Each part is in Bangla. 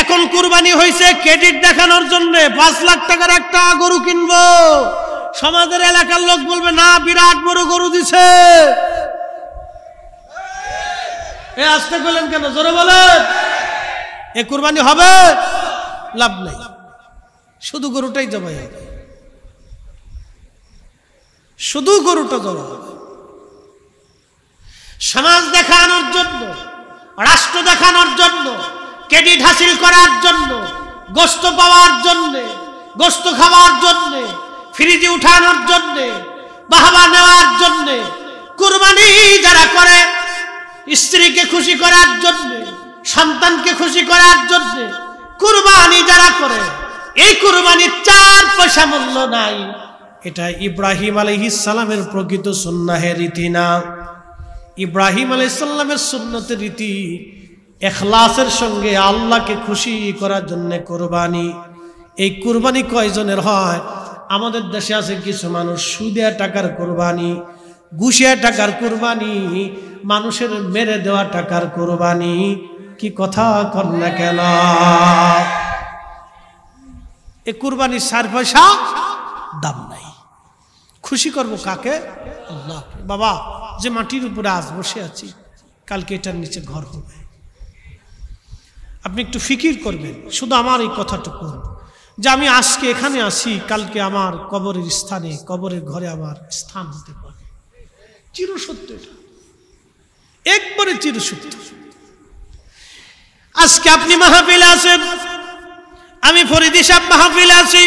এখন কুরবানি হয়েছে ক্রেডিট দেখানোর জন্য, 5 লাখ টাকার একটা গরু কিনবো, সমাজের এলাকার লোক বলবে না বিরাট বড় গরু দিছে। আসতে বলেন কেন, জোরে বলেন। এ কুরবানি হবে? লাভ নেই, শুধু গরুটাই জবাই হবে, শুধু গরুটা জবাই হবে। সমাজ দেখানোর জন্য, রাষ্ট্র দেখানোর জন্য, ক্রেডিট হাসিল করার জন্য, গোশত পাওয়ার জন্য, গোশত খাওয়ার জন্য, ফ্রিজে উঠানোর জন্য, বাহবা নেওয়ার জন্য কুরবানি যারা করে, স্ত্রীকে খুশি করার জন্য, সন্তানকে খুশি করার জন্য কুরবানি যারা করে, এই কুরবানির 4 পয়সা মূল্য নাই। এটা ইব্রাহিম আলাইহিস সালামের প্রকৃত সুন্নাহের রীতি না। ইব্রাহিম আলাইহিস সালামের সুন্নতের রীতি ইখলাসের সঙ্গে আল্লাহকে খুশি করার জন্য কুরবানি। এই কুরবানি কয়জনের হয়? আমাদের দেশে আছে কিছু মানুষ সুদে টাকার কুরবানি, ঘুষিয়া টাকার কুরবানি, মানুষের মেরে দেওয়া টাকার কুরবানি। কি কথা কর না কেন? এ কুরবানির 4 পয়সা দাম নাই। খুশি করব কাকে? আল্লাহ। বাবা, যে মাটির উপরে আজ বসে আছি, কালকে এটার নিচে ঘর হবে। আপনি একটু ফিকির করবেন, শুধু আমার এই কথাটুকু, যে আমি আজকে এখানে আসি, কালকে আমার কবরের স্থানে, কবরের ঘরে আমার স্থান হতে পারে। চিরসত্য, এটা একবারে চিরসত্য। আজকে আপনি মাহফিলে আছেন, আমি ফরিদি সাহেব মাহফিলে আছি,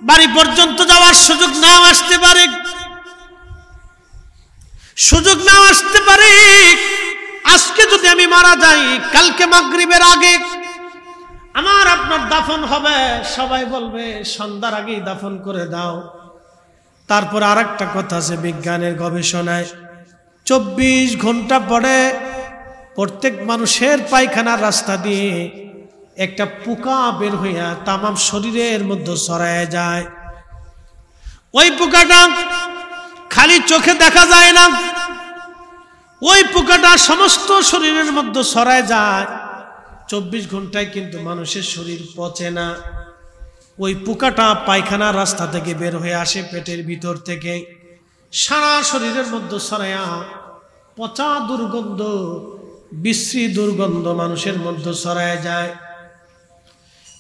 বাড়ি পর্যন্ত যাওয়ার সুযোগ নাও আসতে পারে, সুযোগ নাও আসতে পারে। আজকে যদি আমি মারা যাই, কালকে মাগরিবের আগে আমার আপনার দাফন হবে, সবাই বলবে সন্ধ্যার আগেই দাফন করে দাও। তারপর আরেকটা কথা আছে, বিজ্ঞানের গবেষণায় 24 ঘন্টা পরে প্রত্যেক মানুষের পায়খানার রাস্তা দিয়ে একটা পোকা বের হইয়া তামাম শরীরের মধ্যে ছড়ায় যায়। ওই পোকাটা খালি চোখে দেখা যায় না, ওই পোকাটা সমস্ত শরীরের মধ্যে ছড়ায় যায়। 24 ঘন্টায় কিন্তু মানুষের শরীর পচে না। ওই পোকাটা পায়খানার রাস্তা থেকে বের হয়ে আসে, পেটের ভিতর থেকে সারা শরীরের মধ্যে ছড়ায়া পচা দুর্গন্ধ, বিশ্রী দুর্গন্ধ মানুষের মধ্যে ছড়ায় যায়।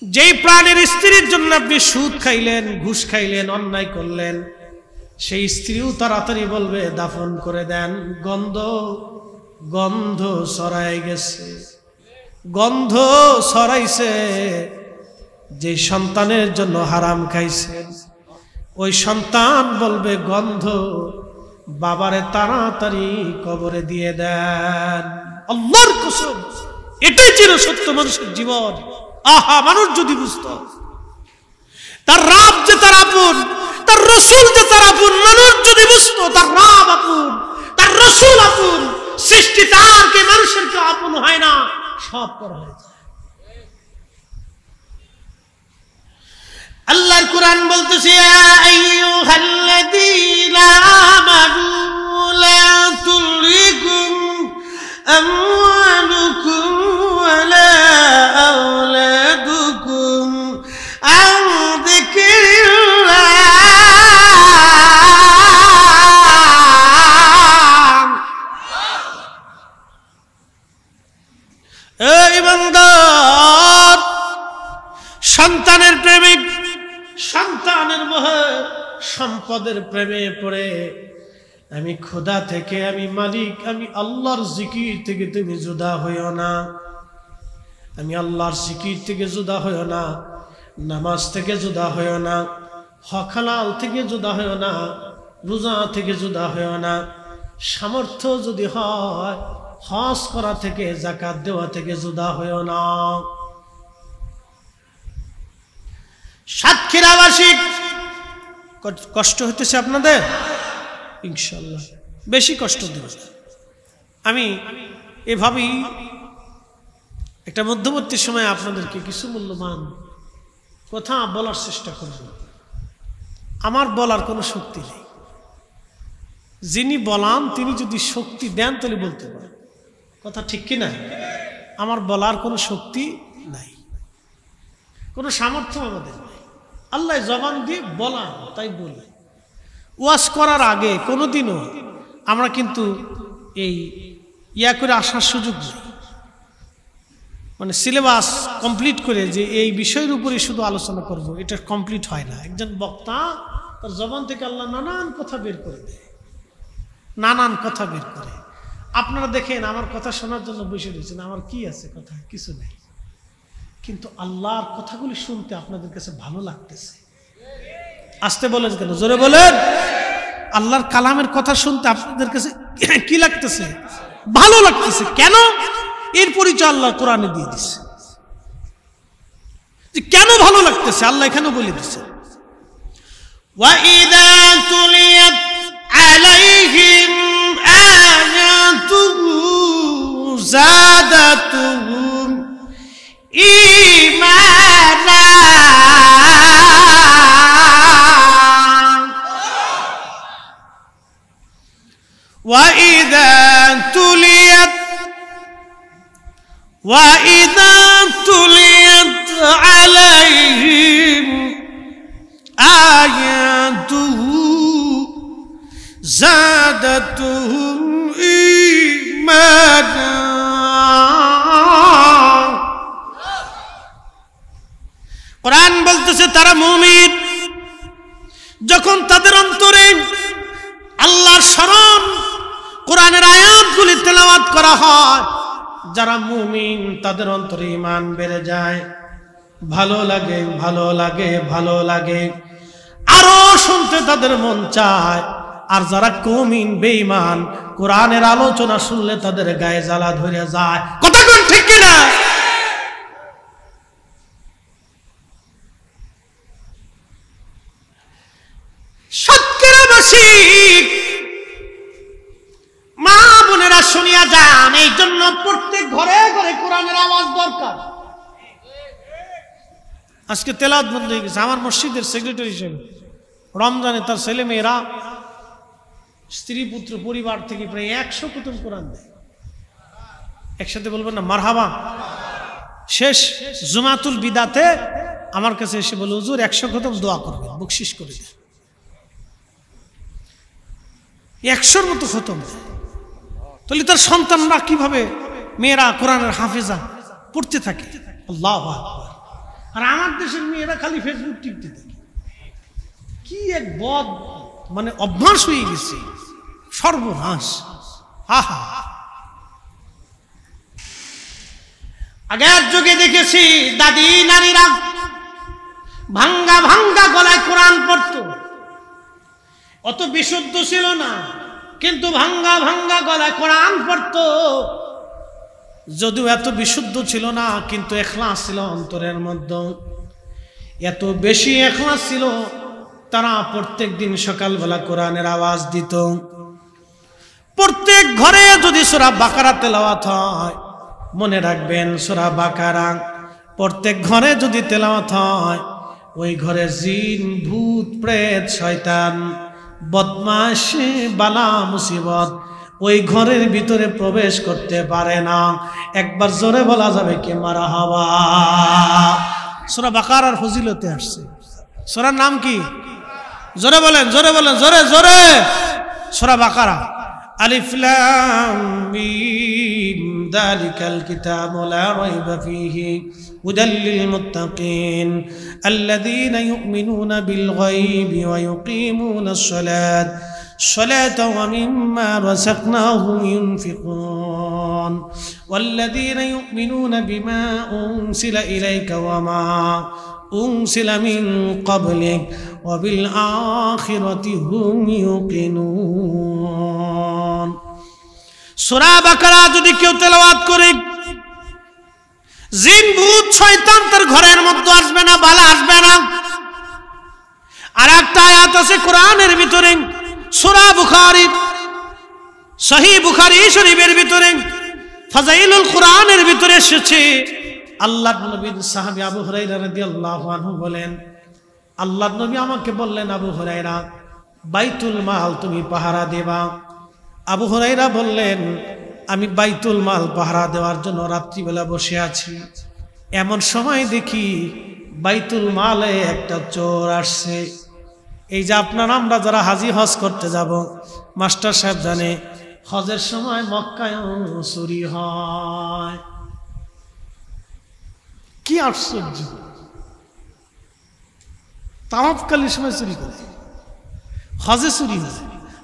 যেই প্রাণের স্ত্রীর জন্য আপনি সুদ খাইলেন, ঘুষ খাইলেন, অন্যায় করলেন, সেই স্ত্রীও তাড়াতাড়ি বলবে দাফন করে দেন, গন্ধ গন্ধ ছড়ায় গেছে, গন্ধ ছড়াইছে। যে সন্তানের জন্য হারাম খাইছেন, ওই সন্তান বলবে গন্ধ, বাবারে তাড়াতাড়ি কবরে দিয়ে দেন। আল্লাহর কসম, এটাই চির সত্য মানুষের জীবন। আহা, মানুষ যদি বুঝত তার রব যে তার আপন, তার রসুল যে তার আপন, মানুষ যদি বুঝত তার রব আপন, তার রসুল আপন, সৃষ্টি তার কে মানুষের কে আপন হয় না, সব পর হয়ে যায়। আল্লাহর কুরআন বলতেছে, ইয়া আইয়ুহাল্লাযীনা আমানু লা তুলহিকুম আমওয়ালুকুম ওয়ালা আওলাদুকুম আন যিকরিল্লাহ। এই ইমানদার, সন্তানের প্রেমিক, সন্তানের মোহে, সম্পদের প্রেমে পড়ে আমি খোদা থেকে, আমি মালিক, আমি আল্লাহর জিকির থেকে তুমি জুদা হইও না। আমি আল্লাহর জিকির থেকে জুদা হইও না, নামাজ থেকে জুদা হইও না, হক হালাল থেকে জুদা হইও না, রোজা থেকে জুদা হইও না। সামর্থ্য যদি হয়, হজ করা থেকে, যাকাত দেওয়া থেকে জুদা হইও না। সাতক্ষীরাবাসী, কষ্ট হইতেছে আপনাদের? ইনশাআল্লাহ বেশি কষ্ট দেব। আমি এভাবেই একটা মধ্যবর্তী সময় আপনাদেরকে কিছু মূল্যবান কথা বলার চেষ্টা করব। আমার বলার কোনো শক্তি নেই, যিনি বলান তিনি যদি শক্তি দেন তাহলে বলতে পারেন। কথা ঠিক কিনা? আমার বলার কোনো শক্তি নাই, কোনো সামর্থ্য আমাদের নাই। আল্লাহ জবান দিয়ে বলা তাই বলি। ওয়াজ করার আগে কোনোদিনও আমরা কিন্তু এই করে আসার সুযোগ নেই, মানে সিলেবাস কমপ্লিট করে যে এই বিষয়ের উপরে শুধু আলোচনা করব, এটা কমপ্লিট হয় না। একজন বক্তা তার জবান থেকে আল্লাহ নানান কথা বের করে দেয়, নানান কথা বের করে। আপনারা দেখেন আমার কথা শোনার জন্য বসে রয়েছেন, আমার কি আছে কথা, কিছু নেই, কিন্তু আল্লাহর কথাগুলি শুনতে আপনাদের কাছে ভালো লাগতেছে। আসতে বলেন কেন, জোরে বলেন। আল্লাহর কালামের কথা শুনতে আপনাদের কাছে কি লাগতেছে? ভালো লাগতেছে। কেন? এর পরিচয় আল্লাহ কোরআনে দিয়ে দিচ্ছে। যে কেন ভালো লাগতেছে আল্লাহ এখানে বলে দিচ্ছে, ওয়াইদা তুলিয়াত আলাইহিম আয়াতুহু যাদাতুহুম ঈমানা। وَإِذَا تُلِيَتْ عَلَيْهِمْ آيَاتُهُ زَادَتْهُمْ إِيمَانًا। কোরআন বলতেছে তারা মুমিন যখন তাদের অন্তরে আল্লাহর স্মরণ, কোরআনের আয়াতগুলি তেলাওয়াত করা হয়, যারা মুমিন তাদের অন্তরে ঈমান বেড়ে যায়, ভালো লাগে, ভালো লাগে, ভালো লাগে, আরো শুনতে তাদের মন চায়। আর যারা মুমিন বেঈমান, কোরআনের আলোচনা শুনলে তাদের গায়ে জ্বালা ধরে যায়। কথা কোন ঠিক কিনা? সত্যেরবাসী মা বোনেরা শুনিয়া যান, এই জন্য প্রত্যেক ঘরে ঘরে কোরআনের আওয়াজ দরকার। আজকে তেলাওয়াত বন্ধ হয়ে গেছে। আমার মসজিদের সেক্রেটারি হিসেবে রমজানে তার ছেলে মেয়েরা, স্ত্রী পুত্র পরিবার থেকে প্রায় 100 খতম কোরআন দেয়। একসাথে বলবেন না মারহাবা। শেষ জুমাতুল বিদাতে আমার কাছে এসে বলে, হুজুর 100 খতম দোয়া করবেন, বকশিশ করে দেয়। 100-র মতো খতম দেয়। তাহলে তার সন্তানরা কিভাবে, মেয়েরা কোরআনের হাফেজা পড়তে থাকে। আল্লাহু আকবার। আর আমার দেশের মেয়েরা খালি ফেসবুক টিপতে থাকে। কি এক বদ, মানে অভ্যাস হয়ে গেছে, সর্বনাশ। আহা, আগের যুগে দেখেছি দাদি নারীরা ভাঙ্গা ভাঙ্গা গলায় কোরআন পড়তো। অত বিশুদ্ধ ছিল না, কিন্তু ভাঙ্গা ভাঙ্গা গলায় কোরআন পড়তো। যদিও এত বিশুদ্ধ ছিল না, কিন্তু ইখলাস ছিল অন্তরের মধ্যে। এত বেশি ইখলাস ছিল, তারা প্রত্যেক দিন সকালবেলা কোরআনের আওয়াজ দিত। প্রত্যেক ঘরে যদি সূরা বাকারা তেলাওয়াত হয়, মনে রাখবেন সূরা বাকারা প্রত্যেক ঘরে যদি তেলাওয়াত হয়, ওই ঘরে জিন, ভূত, প্রেত, শয়তান, বদমাশ, বালা, মুসিবত ওই ঘরের ভিতরে প্রবেশ করতে পারে না। একবার জোরে বলা যাবে কি মারহাবা। সূরা বাকারার ফজিলতে আসছে। সূরার নাম কি? জোরে বলেন, জোরে বলেন, জোরে জোরে। সূরা বাকারা। আলিফ লাম মিম যালিকাল কিতাবু লা রাইবা ফীহি হুদাল লিল মুত্তাকিন আল্লাযীনা ইউমিনুনা বিল গায়বি ওয়া ইউকিমুনাস সালাতা ওয়া মিম্মা রাযাকনাহুম ইউনফিকুন ওয়াল্লাযীনা ইউমিনুনা বিমা উনসিলা ইলাইকা ওয়া মা উনসিলা মিন ক্বাবলিক ওয়া বিল আখিরাতি হুম ইউকিনুন। সূরা বাকারা যদি কেউ তেলাওয়াত করে, জিন, ভূত, শয়তান তার ঘরের মধ্যে আসবে না, বালা আসবে না। আর একটা আয়াত আছে কোরআনের ভিতরে, সূরা বুখারী, সহিহ বুখারী শরীফের ভিতরে ফাজাইলুল কোরআনের ভিতরে এসেছে। আল্লাহর নবীর সাহাবী আবু হুরায়রা রাদিয়াল্লাহু আনহু বলেন, আল্লাহর নবী আমাকে বললেন, আবু হুরায়রা, বাইতুল মাল তুমি পাহারা দেবা। আবু হুরায়রা বললেন, আমি বাইতুল মাল পাহারা দেওয়ার জন্য রাত্রিবেলা বসে আছি। এমন সময় দেখি বাইতুল মালে একটা চোর আসছে। এই যে আপনারা আমরা যারা হাজি হজ করতে যাব, মাস্টার সাহেব জানে হজের সময় মক্কায় চুরি হয়। কি আশ্চর্য! তাওয়াফকালীর সময় চুরি করে, হজে চুরি হয়,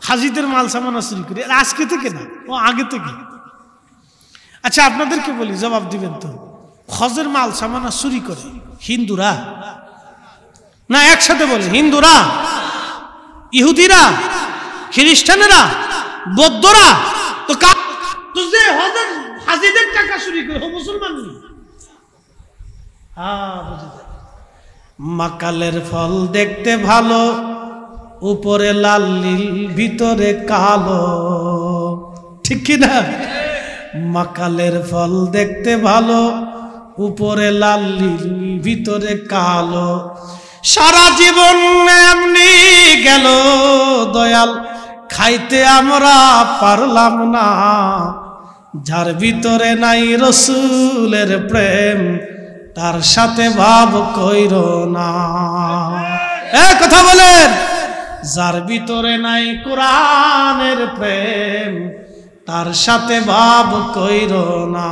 হাজিদের মাল সামানা চুরি করে। আজকে থেকে না, ও আগে থেকে। আচ্ছা আপনাদেরকে বলি, জবাব দিবেন তো, হজের মাল সামানা চুরি করে হিন্দুরা না? একসাথে বলে, হিন্দুরা, ইহুদিরা, খ্রিস্টানেরা, বৌদ্ধরা? তো যে হজের হাজিদের টাকা চুরি করে ও মুসলমান নেই? মাকালের ফল দেখতে ভালো, উপরে লাল নীল ভিতরে কালো, ঠিক কিনা? মাকালের ফল দেখতে ভালো, উপরে লাল নীল ভিতরে কালো। সারা জীবন এমনি গেল দয়াল, খাইতে আমরা পারলাম না। যার ভিতরে নাই রসুলের প্রেম, তার সাথে ভাব কইরো না। কথা বলেন, যার ভিতরে নাই কোরআনের প্রেম, তার সাথে ভাব কইরো না।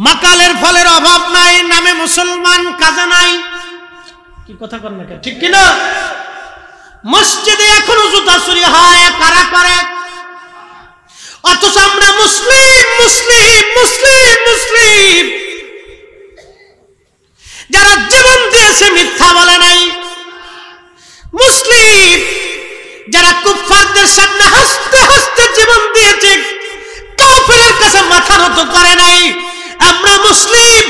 মাকালের ফলের অভাব নাই, নামে মুসলমান, কাজে নাই। কি কথা কর না, ঠিক কিনা? মসজিদে এখনো জুতা চুরি হয়, কারা করে? অথচ আমরা মুসলিম মুসলিম মুসলিম মুসলিম, যারা জীবন দিয়েছে মিথ্যা বলে নাই, মুসলিম যারা কুফফারদের সামনে হাসতে হাসতে জীবন দিয়েছে, কাফেরের কাছে মাথা নত করে নাই। আমরা মুসলিম,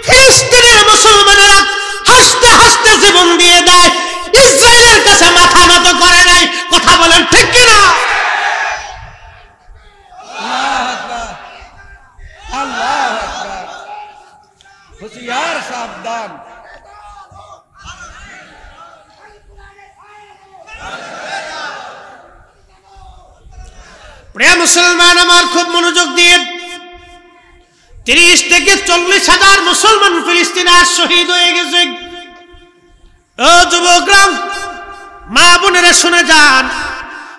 ফিলিস্তিনের মুসলমানেরা হাসতে হাসতে জীবন দিয়ে দেয়, ইসরায়েলের কাছে মাথা নত করে নাই। কথা বলেন ঠিক কিনা? होशियार सावधान। প্রিয় মুসলমান আমার, খুব মনোযোগ দিয়ে 30 থেকে 40,000 মুসলমান ফিলিস্তিনে আজ শহীদ হয়ে গেছে। ও যুবকরা, মা বোনেরা শুনে যান,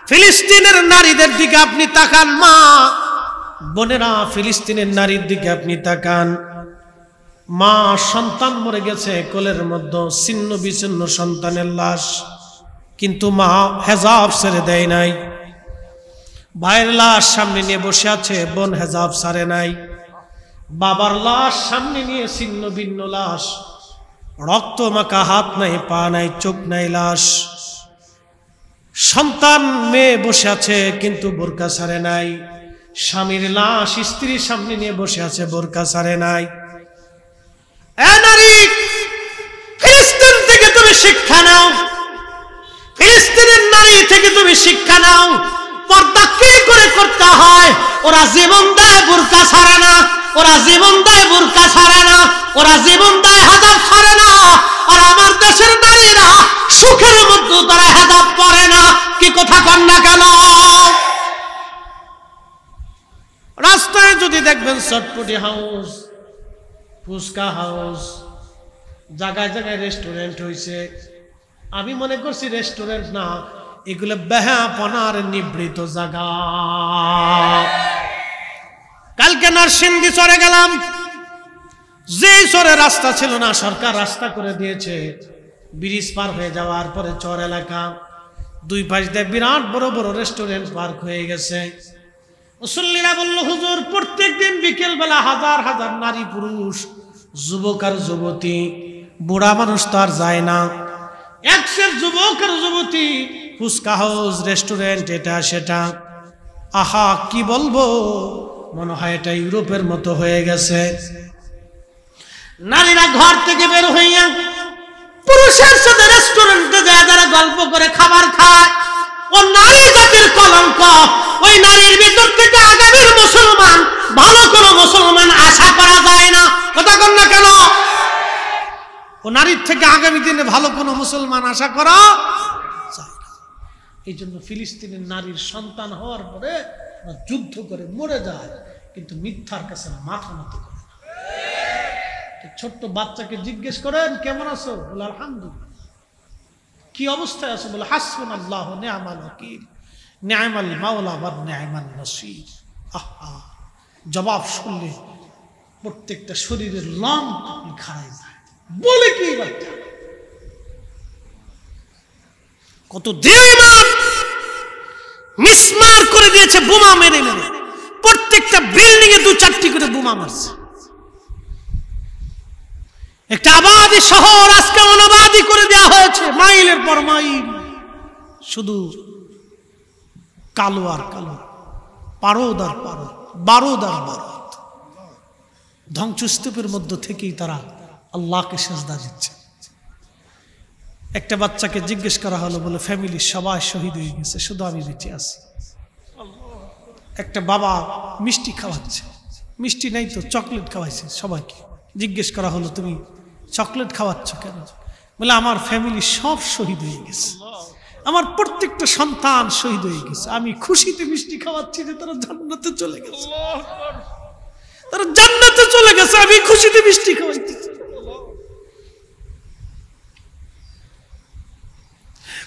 ফিলিস্তিনের নারীদের দিকে আপনি তাকান, মা বোনেরা ফিলিস্তিনের নারীর দিকে আপনি তাকান। মা সন্তান মরে গেছে কোলের মধ্যে, ছিন্ন বিচ্ছিন্ন সন্তানের লাশ, কিন্তু মা হেজাব ছেড়ে দেয় নাই। ভাইয়ের লাশ সামনে নিয়ে বসে আছে, বোন হেজাব ছাড়ে নাই। বাবার লাশ সামনে নিয়ে ছিন্ন ভিন্ন লাশ, রক্ত মাখা, হাত নাই, পা নাই, চোখ নাই, লাশ। সন্তান মেয়ে বসে আছে কিন্তু বোরকা ছাড়ে নাই। স্বামীর লাশ স্ত্রীর সামনে নিয়ে বসে আছে, বোরকা ছাড়ে নাই। এ নারী, ফিলিস্তিন থেকে তুমি শিক্ষা নাও, ফিলিস্তিনের নারী থেকে তুমি শিক্ষা নাও। পর্দা কি করে করতে হয়? ওরা জীবন দেয় বোরকা ছাড়ে না, ওরা জীবন দেয় বোরকা ছাড়ে না, ওরা জীবন দেয় হেজাব ছাড়ে না। আর আমার দেশের নারীরা সুখের মধ্যে তারা হেজাব পরে না। কি কথা কন না কেন? রাস্তায় যদি দেখবেন চটপটি হাউস, ফুচকা হাউস, জায়গায় জায়গায় রেস্টুরেন্ট হয়েছে, আমি মনে করছি রেস্টুরেন্ট না, এগুলো বেহাপনার নিবৃত জায়গা। কালকে নরসিংদী চরে গেলাম, যে চরে রাস্তা ছিল না, সরকার রাস্তা করে দিয়েছে। ব্রিজ পার হয়ে যাওয়ার পরে চর এলাকা, দুই পাশ দিয়ে বিরাট বড় বড় রেস্টুরেন্ট পার্ক হয়ে গেছে। মুসল্লিরা বলল, হুজুর প্রত্যেক দিন বিকেল বেলা হাজার হাজার নারী পুরুষ, যুবক আর যুবতী, বুড়া মানুষ তো আর যায় না, একশের যুবক আর যুবতী, ফুচকা হাউস, রেস্টুরেন্ট, এটা সেটা। আহা, কি বলবো, মনে হয় এটা ইউরোপের মতো হয়ে গেছে। নারীরা ঘর থেকে বের হইয়া পুরুষের সাথে রেস্টুরেন্টে যায়, যারা গল্প করে খাবার খায়, ও নারী জাতির কলঙ্ক। ওই নারীর ভিতর থেকে আগামীর মুসলমান, ভালো কোনো মুসলমান আশা করা যায় না। কথা কন না কেন? ও নারীর থেকে আগামী দিনে ভালো কোনো মুসলমান আশা করা যায় না। এই জন্য ফিলিস্তিনের নারীর সন্তান হওয়ার পরে যুদ্ধ করে মরে যায়, কিন্তু মিথ্যার কাছে মাথা নত করে না। ছোট্ট বাচ্চাকে জিজ্ঞেস করেন কেমন আছো, বলে আলহামদুলিল্লাহ। কি অবস্থায় আছো, বলে হাসবুনাল্লাহু নি'মাল ওয়াকিল নি'মাল মাওলা ওয়া নি'মান নাসির। আহা, জবাব শুনলে প্রত্যেকটা শরীরের লোম খাড়ায় যায়। বলে কি বাচ্চা, কত দেমান মিসমার করে দিয়েছে, বোমা মেরে মেরে প্রত্যেকটা বিল্ডিং এ 2-4টি করে বোমা মারছে। একটা আবাদী শহর আজকে অনাবাদী করে দেওয়া হয়েছে, মাইলের পর মাইল শুধু কালো আর কালো, পারদ আর পারদ, বারুদ আর বারুদ। ধ্বংসস্তূপের মধ্য থেকেই তারা আল্লাহকে সিজদা দিচ্ছে। একটা বাচ্চাকে জিজ্ঞেস করা হলো, বলে ফ্যামিলির সবাই শহীদ হয়ে গেছে, শুধু আমি বেঁচে আছি। একটা বাবা মিষ্টি খাওয়াচ্ছে, মিষ্টি নাই তো চকলেট খাওয়াইছে সবাইকে। জিজ্ঞেস করা হলো, তুমি চকলেট খাওয়াচ্ছ কেন? বলে আমার ফ্যামিলি সব শহীদ হয়ে গেছে, আমার প্রত্যেকটা সন্তান শহীদ হয়ে গেছে, আমি খুশিতে মিষ্টি খাওয়াচ্ছি যে তারা জান্নাতে চলে গেছে, তারা জান্নাতে চলে গেছে, আমি খুশিতে মিষ্টি খাওয়াচ্ছি।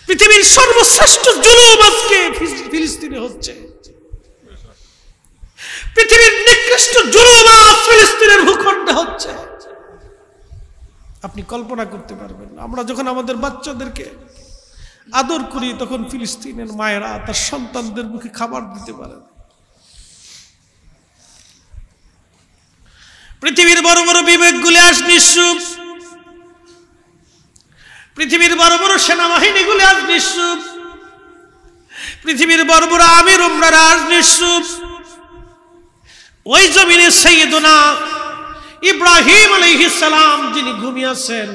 পৃথিবীর সর্বশ্রেষ্ঠ জুলুম আজকে ফিলিস্তিনে হচ্ছে, পৃথিবীর নিকৃষ্ট জুলুম আজ ফিলিস্তিনের ভূখণ্ডে হচ্ছে। আপনি কল্পনা করতে পারবেন না, আমরা যখন আমাদের বাচ্চাদেরকে আদর করি তখন ফিলিস্তিনের মায়েরা তার সন্তানদের মুখে খাবার দিতে পারে না। পৃথিবীর বড় বড় বিবেকগুলি আজ নিঃসুপ, পৃথিবীর বড় বড় সেনাবাহিনীগুলি আজ নিঃসুপ, পৃথিবীর বড় বড় আমির উমরারা আজ নিঃসুপ। ওই জমিনে সাইয়েদনা ইব্রাহিম আলাইহিস সালাম যিনি ঘুমিয়েছেন,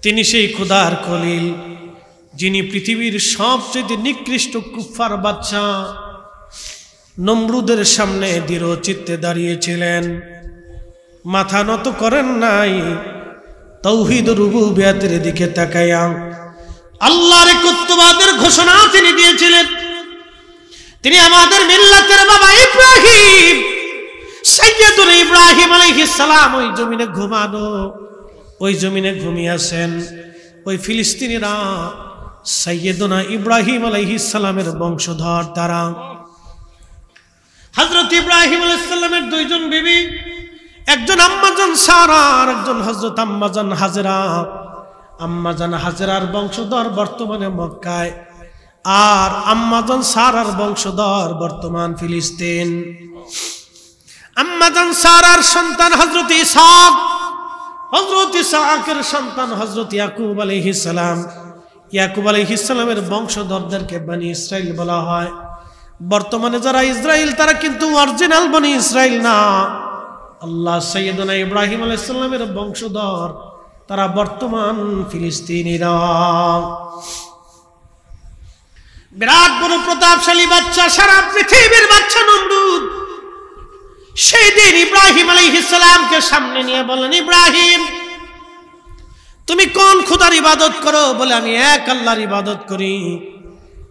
তিনি সেই খোদার খলিল, যিনি পৃথিবীর সবচেয়ে নিকৃষ্ট কুফফার বাচ্চা নমরুদের সামনে দৃঢ় চিত্তে দাঁড়িয়েছিলেন, মাথা নত করেন নাই, তাওহীদ রুবুবিয়তের দিকে তাকায়া আল্লাহর একাত্মবাদের ঘোষণা তিনি দিয়েছিলেন। তিনি আমাদের মিল্লাতের বাবা ইব্রাহিম, সাইয়েদুনা ইব্রাহিম আলাইহিস সালাম ওই জমিনে ঘুমানো, ওই জমিনে ঘুমিয়েছেন। ওই ফিলিস্তিনিরা সাইয়েদুনা ইব্রাহিম আলাইহিস সালামের বংশধর। তারা হযরত ইব্রাহিম আলাইহিস সালামের দুইজন বিবি, একজন আম্মাজান সারা আর একজন হযরত আম্মাজান হাজেরা। আম্মাজান হাজেরার বংশধর বর্তমানে মক্কায়, আর আম্মাজান সারার বংশধর বর্তমান ফিলিস্তিন। আম্মাজান সারার সন্তান হযরত ইসহাক, হযরত ইসহাকের সন্তান হযরত ইয়াকুব আলাইহিস সালাম। ইয়াকুব আলাইহিস সালামের বংশধরদেরকে বনি ইসরাইল বলা হয়। বর্তমানে যারা ইসরাইল তারা কিন্তু অরিজিনাল বনি ইসরাইল না, আল্লাহ সাইয়েদনা ইব্রাহিম আলাইহিস সালামের বংশধর, তারা বর্তমান ফিলিস্তিনিরা। বিরাট বড় প্রতাপশালী বাচ্চা, সারা পৃথিবীর বাচ্চা নমরুদ। সেই দিন ইব্রাহিম আলাইহিস সালামকে সামনে নিয়ে বললেন, ইব্রাহিম তুমি কোন খোদার ইবাদত করো? বলে আমি এক আল্লাহর ইবাদত করি।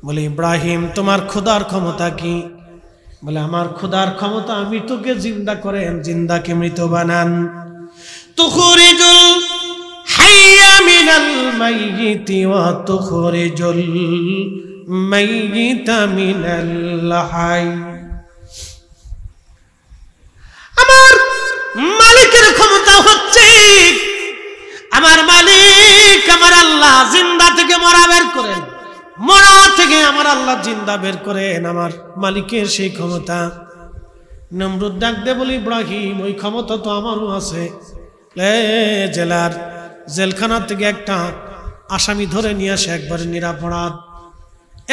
বলে ইব্রাহিম তোমার খোদার ক্ষমতা কি? বলে আমার খোদার ক্ষমতা মৃতকে জিন্দা করেন, জিন্দাকে মৃত বানান। তুখরিজুল হাইয়া মিনাল মাইয়িতি ওয়া তুখরিজুল মাইয়িতা মিনাল হাই। আমার মালিকের ক্ষমতা হচ্ছে, আমার মালিক আমার আল্লাহ জিন্দা থেকে মরা বের করেন, মরা থেকে আমার আল্লাহ জিন্দা বের করেন, আমার মালিকের সেই ক্ষমতা। নমরুদ ডাক দে বলি, ইব্রাহিম ওই ক্ষমতা তো আমারও আছে। জেলার জেলখানা থেকে একটা আসামি ধরে নিয়ে আসে, একবারে নিরাপরাধ,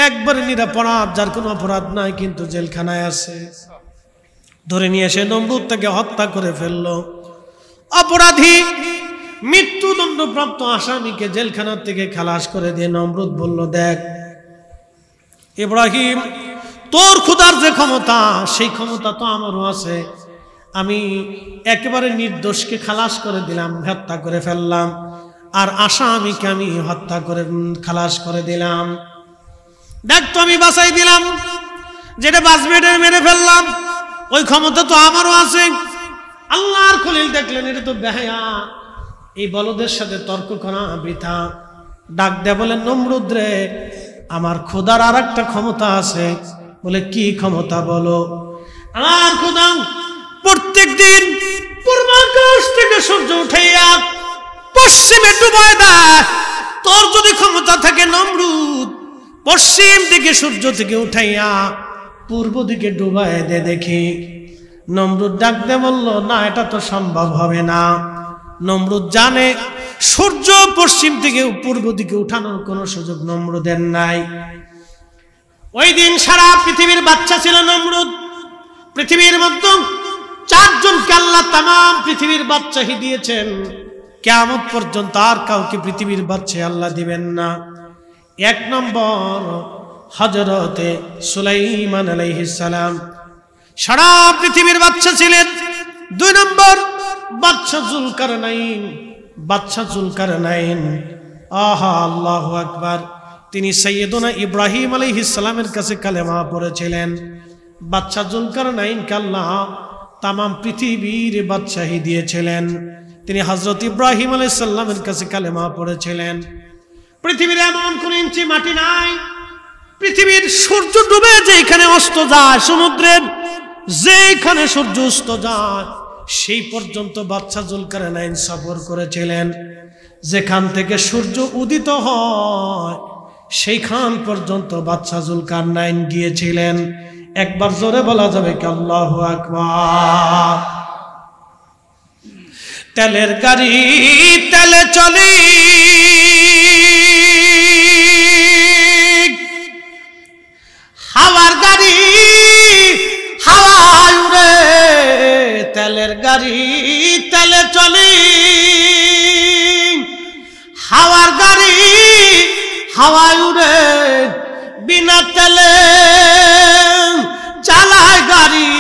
একবারে নিরাপরাধ, যার কোনো অপরাধ নাই কিন্তু জেলখানায় আছে। ধরে নিয়ে এসে নমরুদ তাকে হত্যা করে ফেললো। অপরাধী মৃত্যুদণ্ডপ্রাপ্ত আসামিকে জেলখানা থেকে খালাস করে দিয়ে নমরুদ বলল, দেখ ইব্রাহিম তোর খোদার যে ক্ষমতা সেই ক্ষমতা তো আমারও আছে। আমি একেবারে নির্দোষকে খালাস করে দিলাম, হত্যা করে ফেললাম, আর আসামিকে আমি হত্যা করে খালাস করে দিলাম। দেখ তো আমি বাঁচাই দিলাম, যেটা বাঁচবে এটা মেরে ফেললাম। ওই ক্ষমতা তো আমারও আছে। আল্লাহর খলিল দেখলেন এটা তো বেহায়া, এই বলদের সাথে তর্ক করা বৃথা। ডাক দেয়া বলেন, নমরুদ রে, আমার খোদার আর একটা ক্ষমতা আছে। বলে কি ক্ষমতা বলো? আমার খোদা প্রত্যেক দিন পূর্বাকাশ থেকে সূর্য উঠাইয়া পশ্চিমে ডুবায় দেয়। তোর যদি ক্ষমতা থাকে নমরুদ, পশ্চিম দিকে সূর্য থেকে উঠাইয়া পূর্ব দিকে ডুবায় দে দেখি। নমরুদ ডাক দিয়ে বলল, না, এটা তো সম্ভব হবে না। নমরুদ জানে সূর্য পশ্চিম থেকে পূর্ব দিকে উঠানোর কোনো সুযোগ নমরুদের নাই। ওই দিন সারা পৃথিবীর বাচ্চা ছিল নমরুদ। পৃথিবীর মধ্যে 4 জনকে আল্লাহ তামাম পৃথিবীর বাদশাহী দিয়েছেন। কিয়ামত পর্যন্ত আর কাউকে পৃথিবীর বাদশাহী আল্লাহ দিবেন না। 1 নম্বর হযরতে সুলাইমান আলাইহিস সালাম সারা পৃথিবীর বাদশা ছিলেন। 2 নম্বর বাদশা জুলকারনাইন। আহা, আল্লাহু আকবার। তিনি সাইয়েদনা ইব্রাহিম আলাইহিস সালামের কাছে কালেমা পড়েছিলেন। বাদশা জুলকারনাইনকে আল্লাহ তামাম পৃথিবীর বাদশাহী দিয়েছিলেন। তিনি হযরত ইব্রাহিম আলাইহিস সালামের কাছে কালেমা পড়েছিলেন। পৃথিবীর এমন কোন ইঞ্চি মাটি নাই, পৃথিবীর সূর্য ডুবে যেখানে অস্ত যায়, সমুদ্রের যেখানে সূর্য অস্ত যায় সেই পর্যন্ত বাদশা জুলকারনাইন সফর করেছিলেন। যেখান থেকে সূর্য উদিত হয় সেইখান পর্যন্ত বাদশা জুলকারনাইন গিয়েছিলেন। একবার জোরে বলা যাবে কি আল্লাহু আকবার? তেলের গাড়ি তেলে চলে, হাওয়ার গাড়ি হাওয়ায় উড়ে, তেলের গাড়ি তেলে চলে, হাওয়ার গাড়ি হাওয়ায় উড়ে, বিনা তেলে চালায় গাড়ি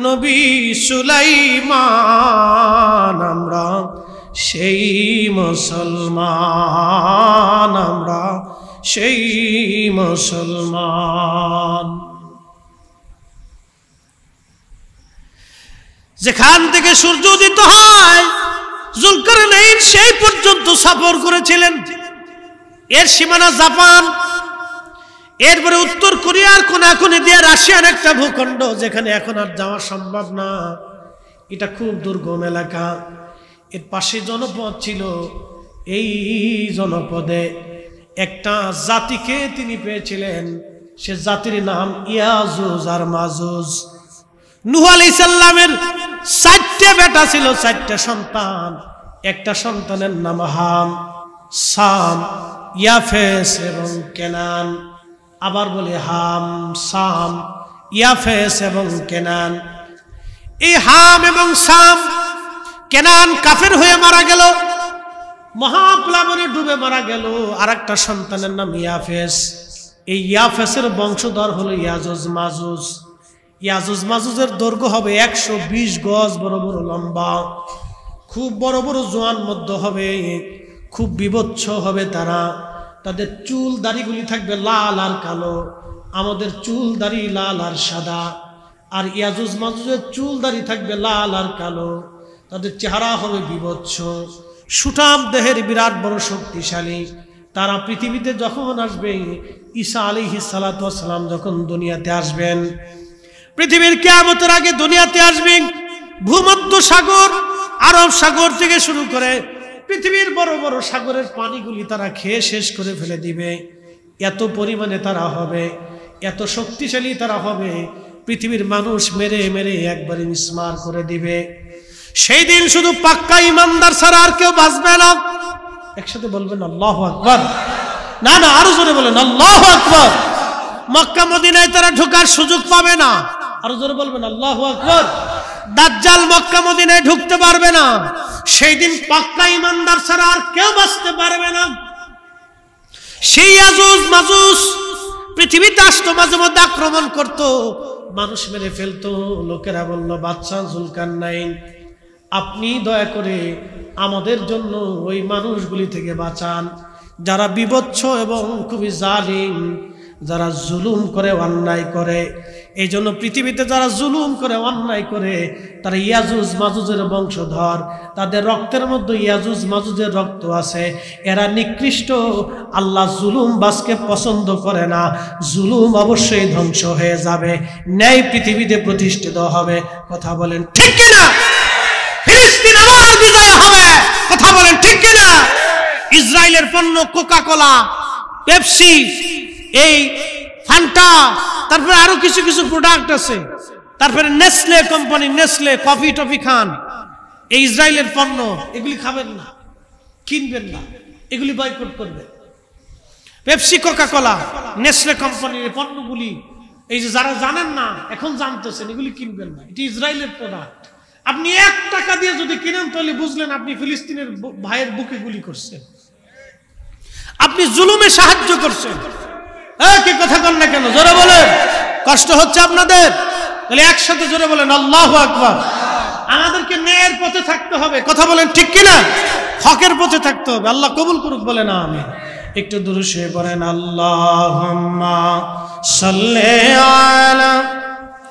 নবী সুলাইমান। আমরা সেই মুসলমান, আমরা সেই মুসলমান। যেখান থেকে সূর্য উদিত হয় জুলকারনাইন সেই পর্যন্ত সফর করেছিলেন। এর সীমানা জাপান, এরপরে উত্তর কোরিয়ার কোনাকুনি দিয়ে রাশিয়ার একটা ভূখণ্ড, যেখানে এখন আর যাওয়া সম্ভব না। এটা খুব দুর্গম এলাকা। এর পাশে জনপদ ছিল। এই জনপদে একটা জাতিকে তিনি পেয়েছিলেন। সে জাতির নাম ইয়াজুজ আর মাজুজ। নূহ আলাইহিস সালামের 4টে বেটা ছিল, 4টে সন্তান। একটা সন্তানের নাম হাম, সাম, ইয়াফেস এবং কেনান। আবার বলে হাম, সাম, ইয়াফেস এবং কেনান। এই হাম এবং সাম, কেনান কাফের হয়ে মারা গেল, মহাপ্লাবনে ডুবে মারা গেল। আর একটা সন্তানের নাম ইয়াফেস। এই ইয়াফেসের বংশধর হলো ইয়াজুজ মাজুজ। ইয়াজুজ মাজুজের দৈর্ঘ্য হবে 120 গজ, বড় বড় লম্বা, খুব বড় বড় জোয়ান মধ্য হবে, খুব বিভৎস হবে তারা। তাদের চুল দাড়িগুলি থাকবে লাল আর কালো। আমাদের চুল দাড়ি লাল আর সাদা, আর ইয়াজুজ মাজুজের চুল দাড়ি থাকবে লাল আর কালো। তাদের চেহারা হবে বিভৎস, সুঠাম দেহের, বিরাট বড় শক্তিশালী। তারা পৃথিবীতে যখন আসবে, ঈসা আলাইহিস সালাতু ওয়াস সালাম যখন দুনিয়াতে আসবেন, পৃথিবীর কিয়ামতের আগে দুনিয়াতে আসবেন, ভূমধ্য সাগর, আরব সাগর থেকে শুরু করে পৃথিবীর বড় বড় সাগরের পানিগুলি তারা খেয়ে শেষ করে ফেলে দিবে। এত পরিমাণে তারা হবে, এত শক্তিশালী তারা হবে, পৃথিবীর মানুষ মেরে মেরে একবারে মিসমার করে দিবে। সেই দিন শুধু পাক্কা ইমানদার ছাড়া আর কেউ বাঁচবে না। একসাথে বলবেন আল্লাহু আকবার। না না, আরো জোরে বলেন আল্লাহু আকবার। মক্কা মদিনায় তারা ঢোকার সুযোগ পাবে না। আরো জোরে বলবেন আল্লাহু আকবার। দাজ্জাল মক্কা মদিনায় ঢুকতে পারবে না। সেই দিন পাক্কা ইমানদার ছাড়া আর কেউ বাঁচতে পারবে না। সেই ইয়াজুজ মাজুজ পৃথিবীতে আসতো, মাঝে মধ্যে আক্রমণ করতো, মানুষ মেরে ফেলতো। লোকেরা বলল, বাদশা জুলকারনাইন, আপনি দয়া করে আমাদের জন্য ওই মানুষগুলি থেকে বাঁচান যারা বিভৎস এবং খুবই জালিম, যারা জুলুম করে, অন্যায় করে। এই জন্য পৃথিবীতে যারা জুলুম করে, অন্যায় করে, তারা ইয়াজুজ মাজুজের বংশধর, তাদের রক্তের মধ্যে ইয়াজুজ মাজুজের রক্ত আছে। এরা নিকৃষ্ট, আল্লাহ জুলুম বাসকে পছন্দ করে না। জুলুম অবশ্যই ধ্বংস হয়ে যাবে, ন্যায় পৃথিবীতে প্রতিষ্ঠিত হবে। কথা বলেন ঠিক কিনা? ফিলিস্তিন আবার বিজয় হবে। কথা বলেন ঠিক কিনা? ইসরায়েলের পণ্য কোকা কোলা, পেপসি, এই ফান্টা, তারপরে আরো কিছু কিছু প্রোডাক্ট আছে, তারপরে Nestle company, Nestle coffee toffee খান, এই ইসরায়েলের পণ্য, এগুলি খাবেন না, কিনবেন না, এগুলি বয়কট করবেন। পেপসি, কোকা কোলা, নেসলে কোম্পানির পণ্যগুলি, এই যে যারা জানেন না এখন জানতেছেন, এগুলি কিনবেন না, এটি ইসরায়েলের প্রোডাক্ট। আপনি 1 টাকা দিয়ে যদি কিনেন তাহলে বুঝলেন আপনি ফিলিস্তিনের ভাইয়ের বুকে গুলি করছেন, আপনি জুলুমে সাহায্য করছেন। কি কথা বল না কেন? জোরে বলেন। কষ্ট হচ্ছে আপনাদের? তাহলে একসাথে জোরে বলেন আল্লাহু আকবার। আমাদেরকে ন্যায়ের পথে থাকতে হবে। কথা বলেন ঠিক কিনা? হকের পথে থাকতে হবে। আল্লাহ কবুল করুক, বলে না আমি। একটু দুরূদ শরীফ পড়েন। আল্লাহুম্মা সাল্লি আলা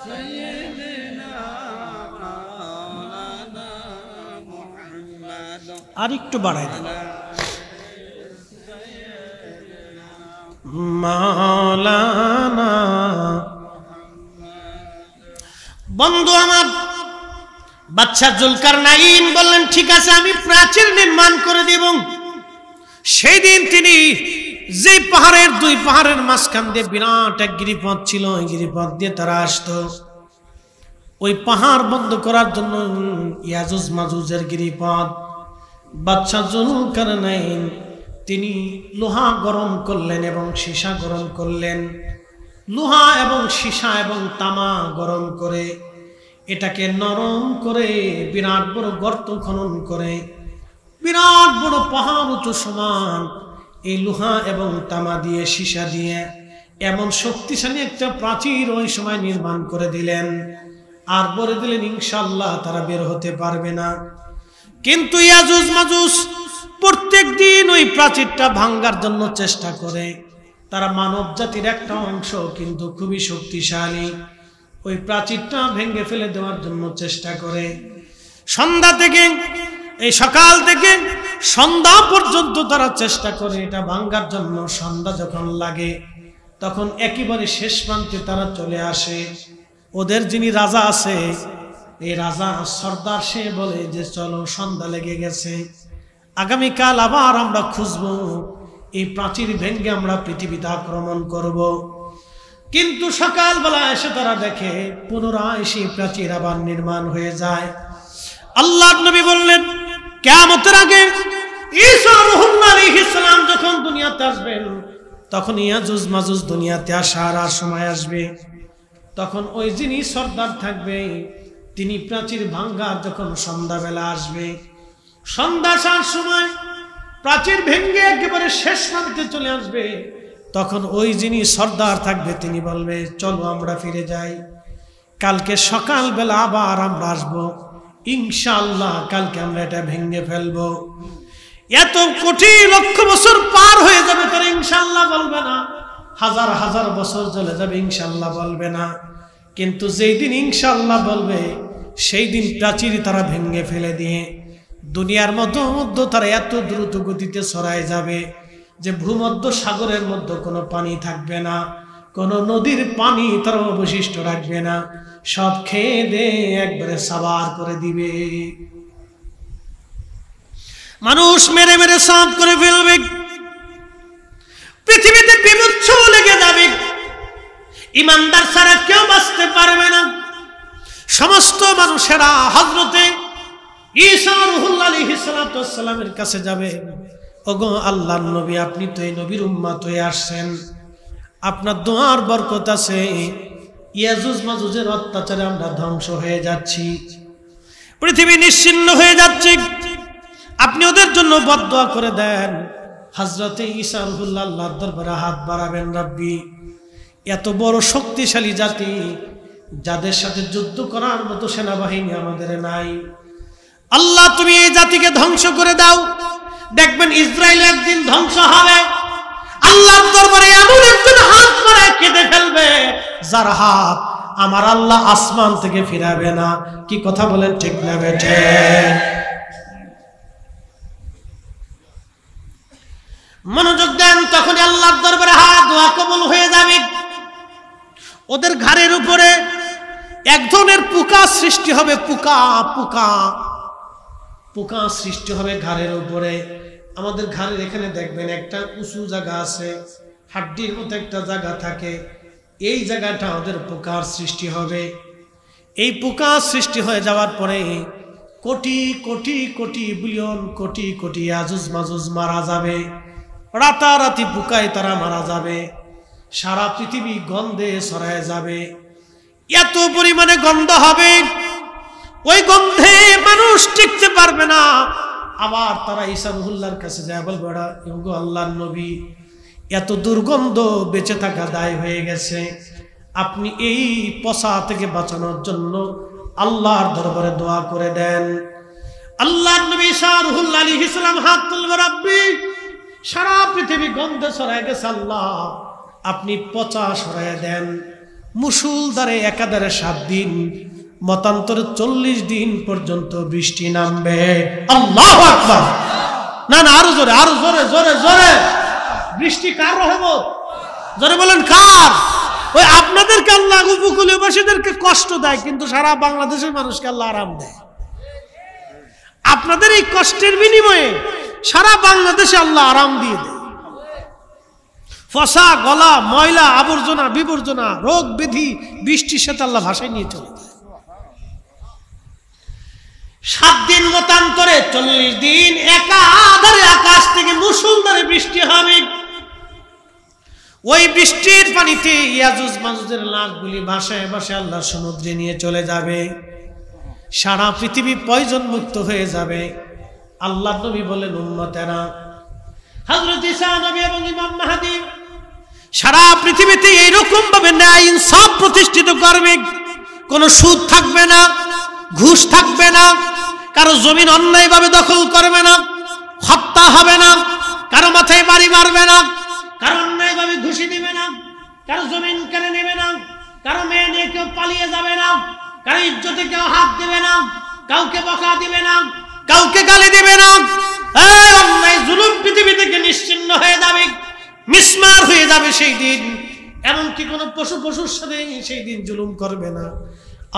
সাইয়্যিদিনা মাওলানা মুহাম্মদ। আর একটু বাড়াই দেন। মাওলানা। বন্ধু আমার, বাদশা জুলকারনাইন বললেন ঠিক আছে, আমি প্রাচীর নির্মাণ করে দেব। সেই দিন তিনি যে পাহাড়ের, 2 পাহাড়ের মাঝখান দিয়ে বিরাট এক গিরিপথ ছিল, ওই গিরিপথ দিয়ে তারা আসতো। ওই পাহাড় বন্ধ করার জন্য ইয়াজুজ মাজুজের গিরিপথ, বাদশা জুলকারনাইন তিনি লোহা গরম করলেন এবং সীসা গরম করলেন। লোহা এবং সীসা এবং তামা গরম করে এটাকে নরম করে বিরাট বড় গর্ত খনন করে, বিরাট বড় পাহাড় উঁচু সমান এই লোহা এবং তামা দিয়ে, সীসা দিয়ে এমন শক্তিশালী একটা প্রাচীর ওই সময় নির্মাণ করে দিলেন। আর বলে দিলেন ইনশাআল্লাহ তারা বের হতে পারবে না। কিন্তু ইয়াজুজ মাজুজ প্রত্যেক দিন ওই প্রাচীরটা ভাঙ্গার জন্য চেষ্টা করে। তারা মানব জাতির একটা অংশ, কিন্তু খুবই শক্তিশালী। ওই প্রাচীরটা ভেঙে ফেলে দেওয়ার জন্য চেষ্টা করে। সন্ধ্যা থেকে, এই সকাল থেকে সন্ধ্যা পর্যন্ত তারা চেষ্টা করে এটা ভাঙ্গার জন্য। সন্ধ্যা যখন লাগে তখন একেবারে শেষ প্রান্তে তারা চলে আসে। ওদের যিনি রাজা আছে, এই রাজা সর্দার, সে বলে যে চলো সন্ধ্যা লেগে গেছে, আগামীকাল আবার আমরা খুঁজবো, এই প্রাচীর ভেঙে আমরা পৃথিবীতে আক্রমণ করব। কিন্তু সকালবেলা এসে তারা দেখে পুনরায় সেই প্রাচীর আবার নির্মাণ হয়ে যায়। আল্লাহর নবী বললেন কিয়ামতের আগে ঈসা আলাইহিস সালাম যখন দুনিয়াতে আসবেন, তখন ইয়াজুজ মাজুজ দুনিয়াতে আসার আর সময় আসবে। তখন ওই যিনি সর্দার থাকবে, তিনি প্রাচীর ভাঙ্গার যখন সন্ধ্যাবেলা আসবে, সন্ধ্যা আসার সময় প্রাচীর ভেঙে একেবারে শেষ প্রান্তে চলে আসবে, তখন ওই যিনি সর্দার থাকবে তিনি বলবে চলো আমরা ফিরে যাই, কালকে সকালবেলা আবার আমরা আসবো, ইনশাআল্লাহ কালকে আমরা এটা ভেঙে ফেলবো। এত কোটি লক্ষ বছর পার হয়ে যাবে, তারা ইনশাআল্লাহ বলবে না। হাজার হাজার বছর চলে যাবে, ইনশাআল্লাহ বলবে না। কিন্তু যেই দিন ইনশাআল্লাহ বলবে, সেই দিন প্রাচীর তারা ভেঙে ফেলে দিয়ে দুনিয়ার মধ্যে তারা এত দ্রুত গতিতে ছড়ায় যাবে যে ভূমধ্য সাগরের মধ্যে কোনো পানি থাকবে না, কোনো নদীর পানি তারা অবশিষ্ট রাখবে না, সব খেয়ে দে একবারে সাবার করে দিবে। মানুষ মেরে মেরে সাফ করে ফেলবে, পৃথিবীতে বিভৎস লেগে যাবে, ইমানদার ছাড়া কেউ বাঁচতে পারবে না। সমস্ত মানুষেরা হযরতে ঈসা রূহুল্লাহ আলাইহিস সালামের কাছে যাবে, ওগো আল্লাহর নবী, আপনি তো এই নবীর উম্মত হয়ে আসছেন, আপনার দোয়ার বরকত আছে, ইয়াজুজ মাজুজের অত্যাচারে আমরা ধ্বংস হয়ে যাচ্ছি, পৃথিবী নিশ্চিহ্ন হয়ে যাচ্ছে, আপনি ওদের জন্য বদদোয়া করে দেন। হযরতে ঈসা রূহুল্লাহ আল্লাহর দরবারে হাত বাড়াবেন, রব্বি, এত বড় শক্তিশালী জাতি, যাদের সাথে যুদ্ধ করার মতো সেনাবাহিনী আমাদের নাই, আল্লাহ তুমি এই জাতিকে ধ্বংস করে দাও। দেখবেন ইসরায়েল একদিন ধ্বংস হবে, আল্লাহর দরবারে এমন একজন হাত মারা কেঁদে ফেলবে, যার হাত আমার আল্লাহ আসমান থেকে ফিরাবে না। কি কথা বলেন, ঠিক না বেঠে? মনোযোগ দেন, তখন আল্লাহর দরবারে হাত দোয়া কবুল হয়ে যাবে। ওদের ঘাড়ের উপরে এক ধরনের পোকা সৃষ্টি হবে, পোকা পোকা পোকা সৃষ্টি হবে ঘাড়ের উপরে। আমাদের ঘাড়ের এখানে দেখবেন একটা উঁচু জায়গা আছে, হাড্ডির মতো একটা জায়গা থাকে, এই জায়গাটা ওদের পোকার সৃষ্টি হবে। এই পোকা সৃষ্টি হয়ে যাওয়ার পরে কোটি কোটি কোটি বিলিয়ন কোটি কোটি আজুজ মাজুজ মারা যাবে, রাতারাতি পোকায় তারা মারা যাবে, সারা পৃথিবী গন্ধে ছড়ায় যাবে, এত পরিমাণে গন্ধ হবে, ওই গন্ধে মানুষ টিকতে পারবে না। আবার তারা ঈসা রুহুল্লাহর কাছে যায়, বলবে ওরা ইগো আল্লাহর নবী, এত দুর্গন্ধ বেঁচে থাকা দায় হয়ে গেছে, আপনি এই পচা থেকে বাঁচানোর জন্য আল্লাহর দরবারে দোয়া করে দেন। আল্লাহর নবী ঈসা রুহুল্লাহ আলাইহিস সালাম হাত তুলবে, রাব্বি সারা পৃথিবী গন্ধে ছড়ায় গেছে, আল্লাহ আপনি পচা সরায় দেন। মুসুলধারে একাধারে 7 দিন, মতান্তরে 40 দিন পর্যন্ত বৃষ্টি নামবে। আল্লাহু আকবার। না না, আরো জোরে, আরো জোরে, জোরে জোরে। বৃষ্টি কার রহমত? জোরে বলেন কার? ওই আপনাদেরকে আল্লাহ উপকূলীয়বাসীদেরকে কষ্ট দেয়, কিন্তু সারা বাংলাদেশের মানুষকে আল্লাহ আরাম দেয়। আপনাদের এই কষ্টের বিনিময়ে সারা বাংলাদেশে আল্লাহ আরাম দিয়ে দেয়। ফসা গলা, ময়লা, আবর্জনা, বিবর্জনা, রোগ ব্যাধি বৃষ্টির সাথে আল্লাহ ভাষায় নিয়ে চলে যায়। 7 দিন মতান্তরে 40 দিন একাধারে আকাশ থেকে মুষলধারে বৃষ্টি হবে। ওই বৃষ্টির পানিতে ইয়াজুজ মাজুজের লাশগুলি ভাসায় ভাসায় আল্লাহ সমুদ্রে নিয়ে চলে যাবে, সারা পৃথিবী পয়জন মুক্ত হয়ে যাবে। আল্লাহ নবী বলেন, উম্মতেরা, হযরত ঈসা নবী এবং ইমাম মাহদী সারা পৃথিবীতে এইরকম ভাবে ন্যায় ইনসাফ প্রতিষ্ঠিত করবে। কোনো সুদ থাকবে না, ঘুষ থাকবে না, কারো জমিন অন্যায়ভাবে দখল করবে না, হত্যা হবে না, কারো মাথায় বাড়ি মারবে না, কারো অন্যায়ভাবে ঘুষি দিবে না, কারো জমিন কেড়ে নেবে না, কারো মেয়ে নিয়ে কেউ পালিয়ে যাবে না, কারো ইজ্জতে কেউ হাত দেবে না, কাউকে বকা দিবে না, কাউকে গালি দিবে না। এই অন্যায় জুলুম পৃথিবী থেকে নিশ্চিহ্ন হয়ে যাবে, মিসমার হয়ে যাবে সেই দিন। এমনকি কোনো পশুর সাথে সেই দিন জুলুম করবে না।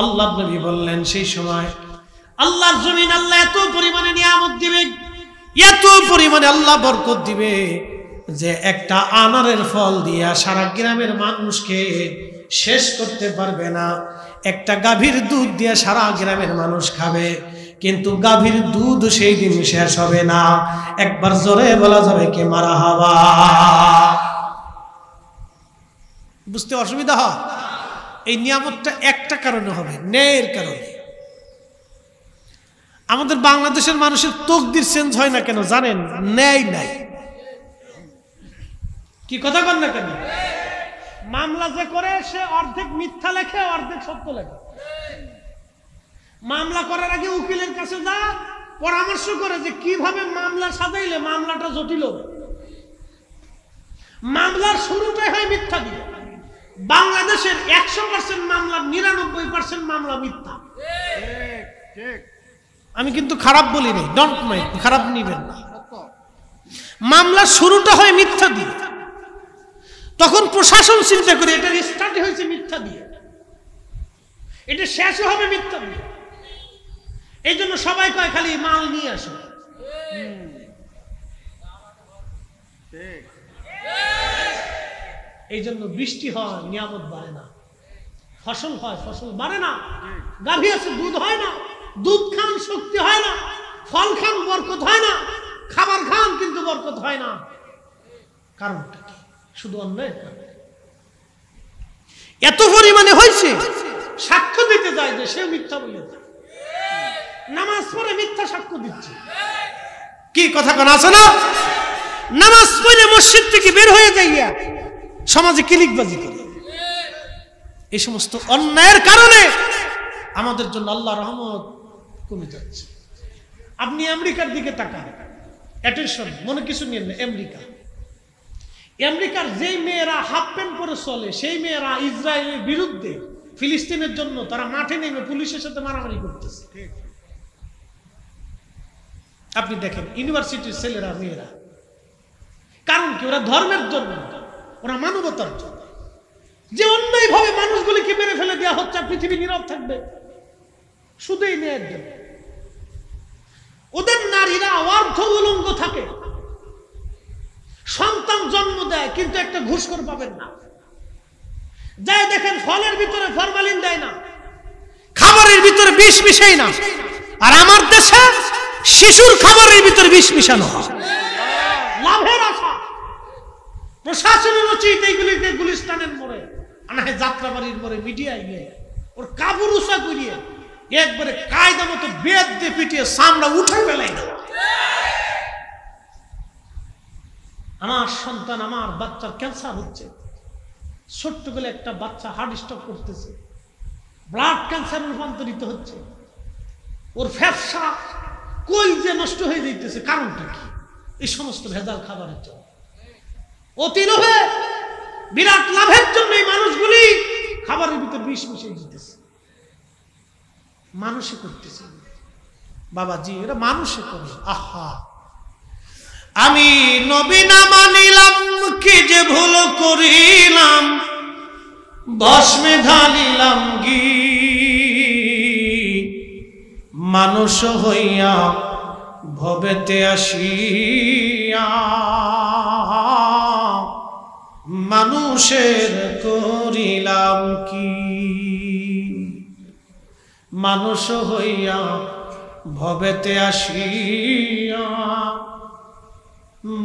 আল্লাহ নবী বললেন, সেই সময় আল্লাহর জমিন আল্লাহ এত পরিমাণে নিয়ামত দিবে, এত পরিমাণে আল্লাহ বরকত দিবে যে একটা আনারের ফল দিয়া সারা গ্রামের মানুষকে শেষ করতে পারবে না। একটা গাভীর দুধ দিয়ে সারা গ্রামের মানুষ খাবে, কিন্তু গাভীর দুধ সেই দিন শেষ হবে না। একবার জোরে বলা যাবে কে মারহাবা? বুঝতে অসুবিধা হয়? এই নিয়ামতটা একটা কারণে হবে, ন্যায়ের কারণে। আমাদের বাংলাদেশের মানুষের তকদির চেঞ্জ হয় না কেন জানেন? ন্যায় নাই। কি কথা বল না কেন? মামলা যে করে সে অর্ধেক মিথ্যা লেখে, অর্ধেক সত্য লেখে। মামলা করার আগে উকিলের কাছে যা পরামর্শ করে যে কিভাবে মামলা সাজাইলে মামলাটা জটিল হবে। মামলার শুরুটাই হয় মিথ্যা দিয়ে। বাংলাদেশের 100% মামলা, 99% মামলা মিথ্যা। আমি কিন্তু খারাপ বলি নাই, ডোন্ট মাইন্ড, খারাপ নিবেন না। মামলার শুরুটা হয় মিথ্যা দিয়ে, তখন প্রশাসন চিন্তা করে এটা স্টার্ট হয়েছে মিথ্যা দিয়ে, এটা শেষও হবে মিথ্যা দিয়ে। এই জন্য সবাই কয় খালি মাল নিয়ে আসো। এই জন্য বৃষ্টি হয়, নিয়ামত বাড়ে না, ফসল হয়, ফসল বাড়ে না, গাভী আছে দুধ হয় না, দুধ খান শক্তি হয় না, ফল খান বরকত হয় না, খাবার খান কিন্তু বরকত হয় না। কারণটা কি? শুধু অন্যায়। এত পরিমাণে হয়েছে, সাক্ষ্য দিতে যায় যে সে মিথ্যা বলে, নামাজ পড়ে মিথ্যা সাক্ষ্য দিচ্ছে। কি কথা কোন আছে না? নামাজ পড়ে মসজিদ থেকে বের হয়ে যাইয়া সমাজে কিলিকবাজি করে। এই সমস্ত অন্যায়ের কারণে আমাদের জন্য আল্লাহ রহমত কমে যাচ্ছে। আপনি আমেরিকার দিকে তাকান, অ্যাটেনশন, মনে কিছু নিয়ে না। আমেরিকার যেই মেয়েরা হাফ প্যান্ট পরে চলে, সেই মেয়েরা ইসরায়েলের বিরুদ্ধে ফিলিস্তিনের জন্য তারা মাঠে নেমে পুলিশের সাথে মারামারি করতেছে। আপনি দেখেন ইউনিভার্সিটির ছেলেরা মেয়েরা, কারণ কি? ওরা ধর্মের জন্য, ওরা মানবতার জন্য। যে অন্যায় ভাবে মানুষগুলিকে মেরে ফেলে দেওয়া হচ্ছে, পৃথিবী নীরব থাকবে শুধু এই মেয়ের জন্য। ওদের নারীরা অর্ধ উলঙ্গ থাকে, সন্তান জন্ম দেয়, কিন্তু একটা ঘুষখোর পাবেন না। যাই দেখেন ফলের ভিতরে ফরমালিন দেয় না, খাবারের ভিতরে বিষ মিশাই না। আর আমার দেশে শিশুর খাবারের ভিতরে বিষ মিশানো হয় লাভের আশা। প্রশাসনের উচিত এইগুলিকে গুলিস্তানের মোড়ে, আনাহে যাত্রাবাড়ির মোড়ে মিডিয়ায় গিয়ে ওর কাবুর উষা করিয়ে একবারে কায়দা মতো বেদ দিয়ে পিটিয়ে সামরা উঠে ফেলাই দেওয়া। আমার সন্তান, আমার বাচ্চার ক্যান্সার হচ্ছে, ছোট্ট বলে একটা বাচ্চা হার্ট স্ট্রোক করতেছে, ব্লাড ক্যান্সার রূপান্তরিত হচ্ছে, ওর ফ্যাপসা কই যে নষ্ট হয়ে যাইতেছে। কারণটা কি? এই সমস্ত ভেজাল খাবারের জন্য। অতি লোভে, বিরাট লাভের জন্য এই মানুষগুলি খাবারের ভিতর বিষ মিশিয়ে দিতেছে। মানুষে করতেছে বাবাজি, এরা মানুষে করে। আহা, আমি নবী না মানিলাম, কি যে ভুল করিলাম, ভস্মে ঢালিলাম ঘি, মানুষ হইয়া ভবেতে আসিয়া মানুষের করিলাম কি। মানুষ হইয়া ভবেতে আসিয়া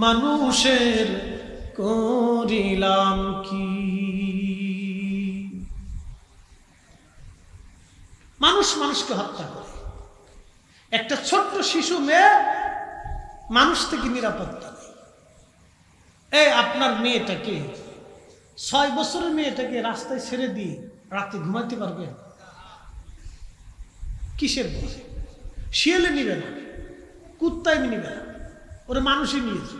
মানুষের করিলাম কি। মানুষ মানুষকে হত্যা করে। একটা ছোট্ট শিশু মেয়ে মানুষ থেকে নিরাপত্তা নেই। এই আপনার মেয়েটাকে, 6 বছরের মেয়েটাকে রাস্তায় ছেড়ে দিয়ে রাতে ঘুমাইতে পারবেন? কিসের ভয়? শিয়ালে নিবে না, কুত্তায় নিবে না, ওরা মানুষই নিয়েছে।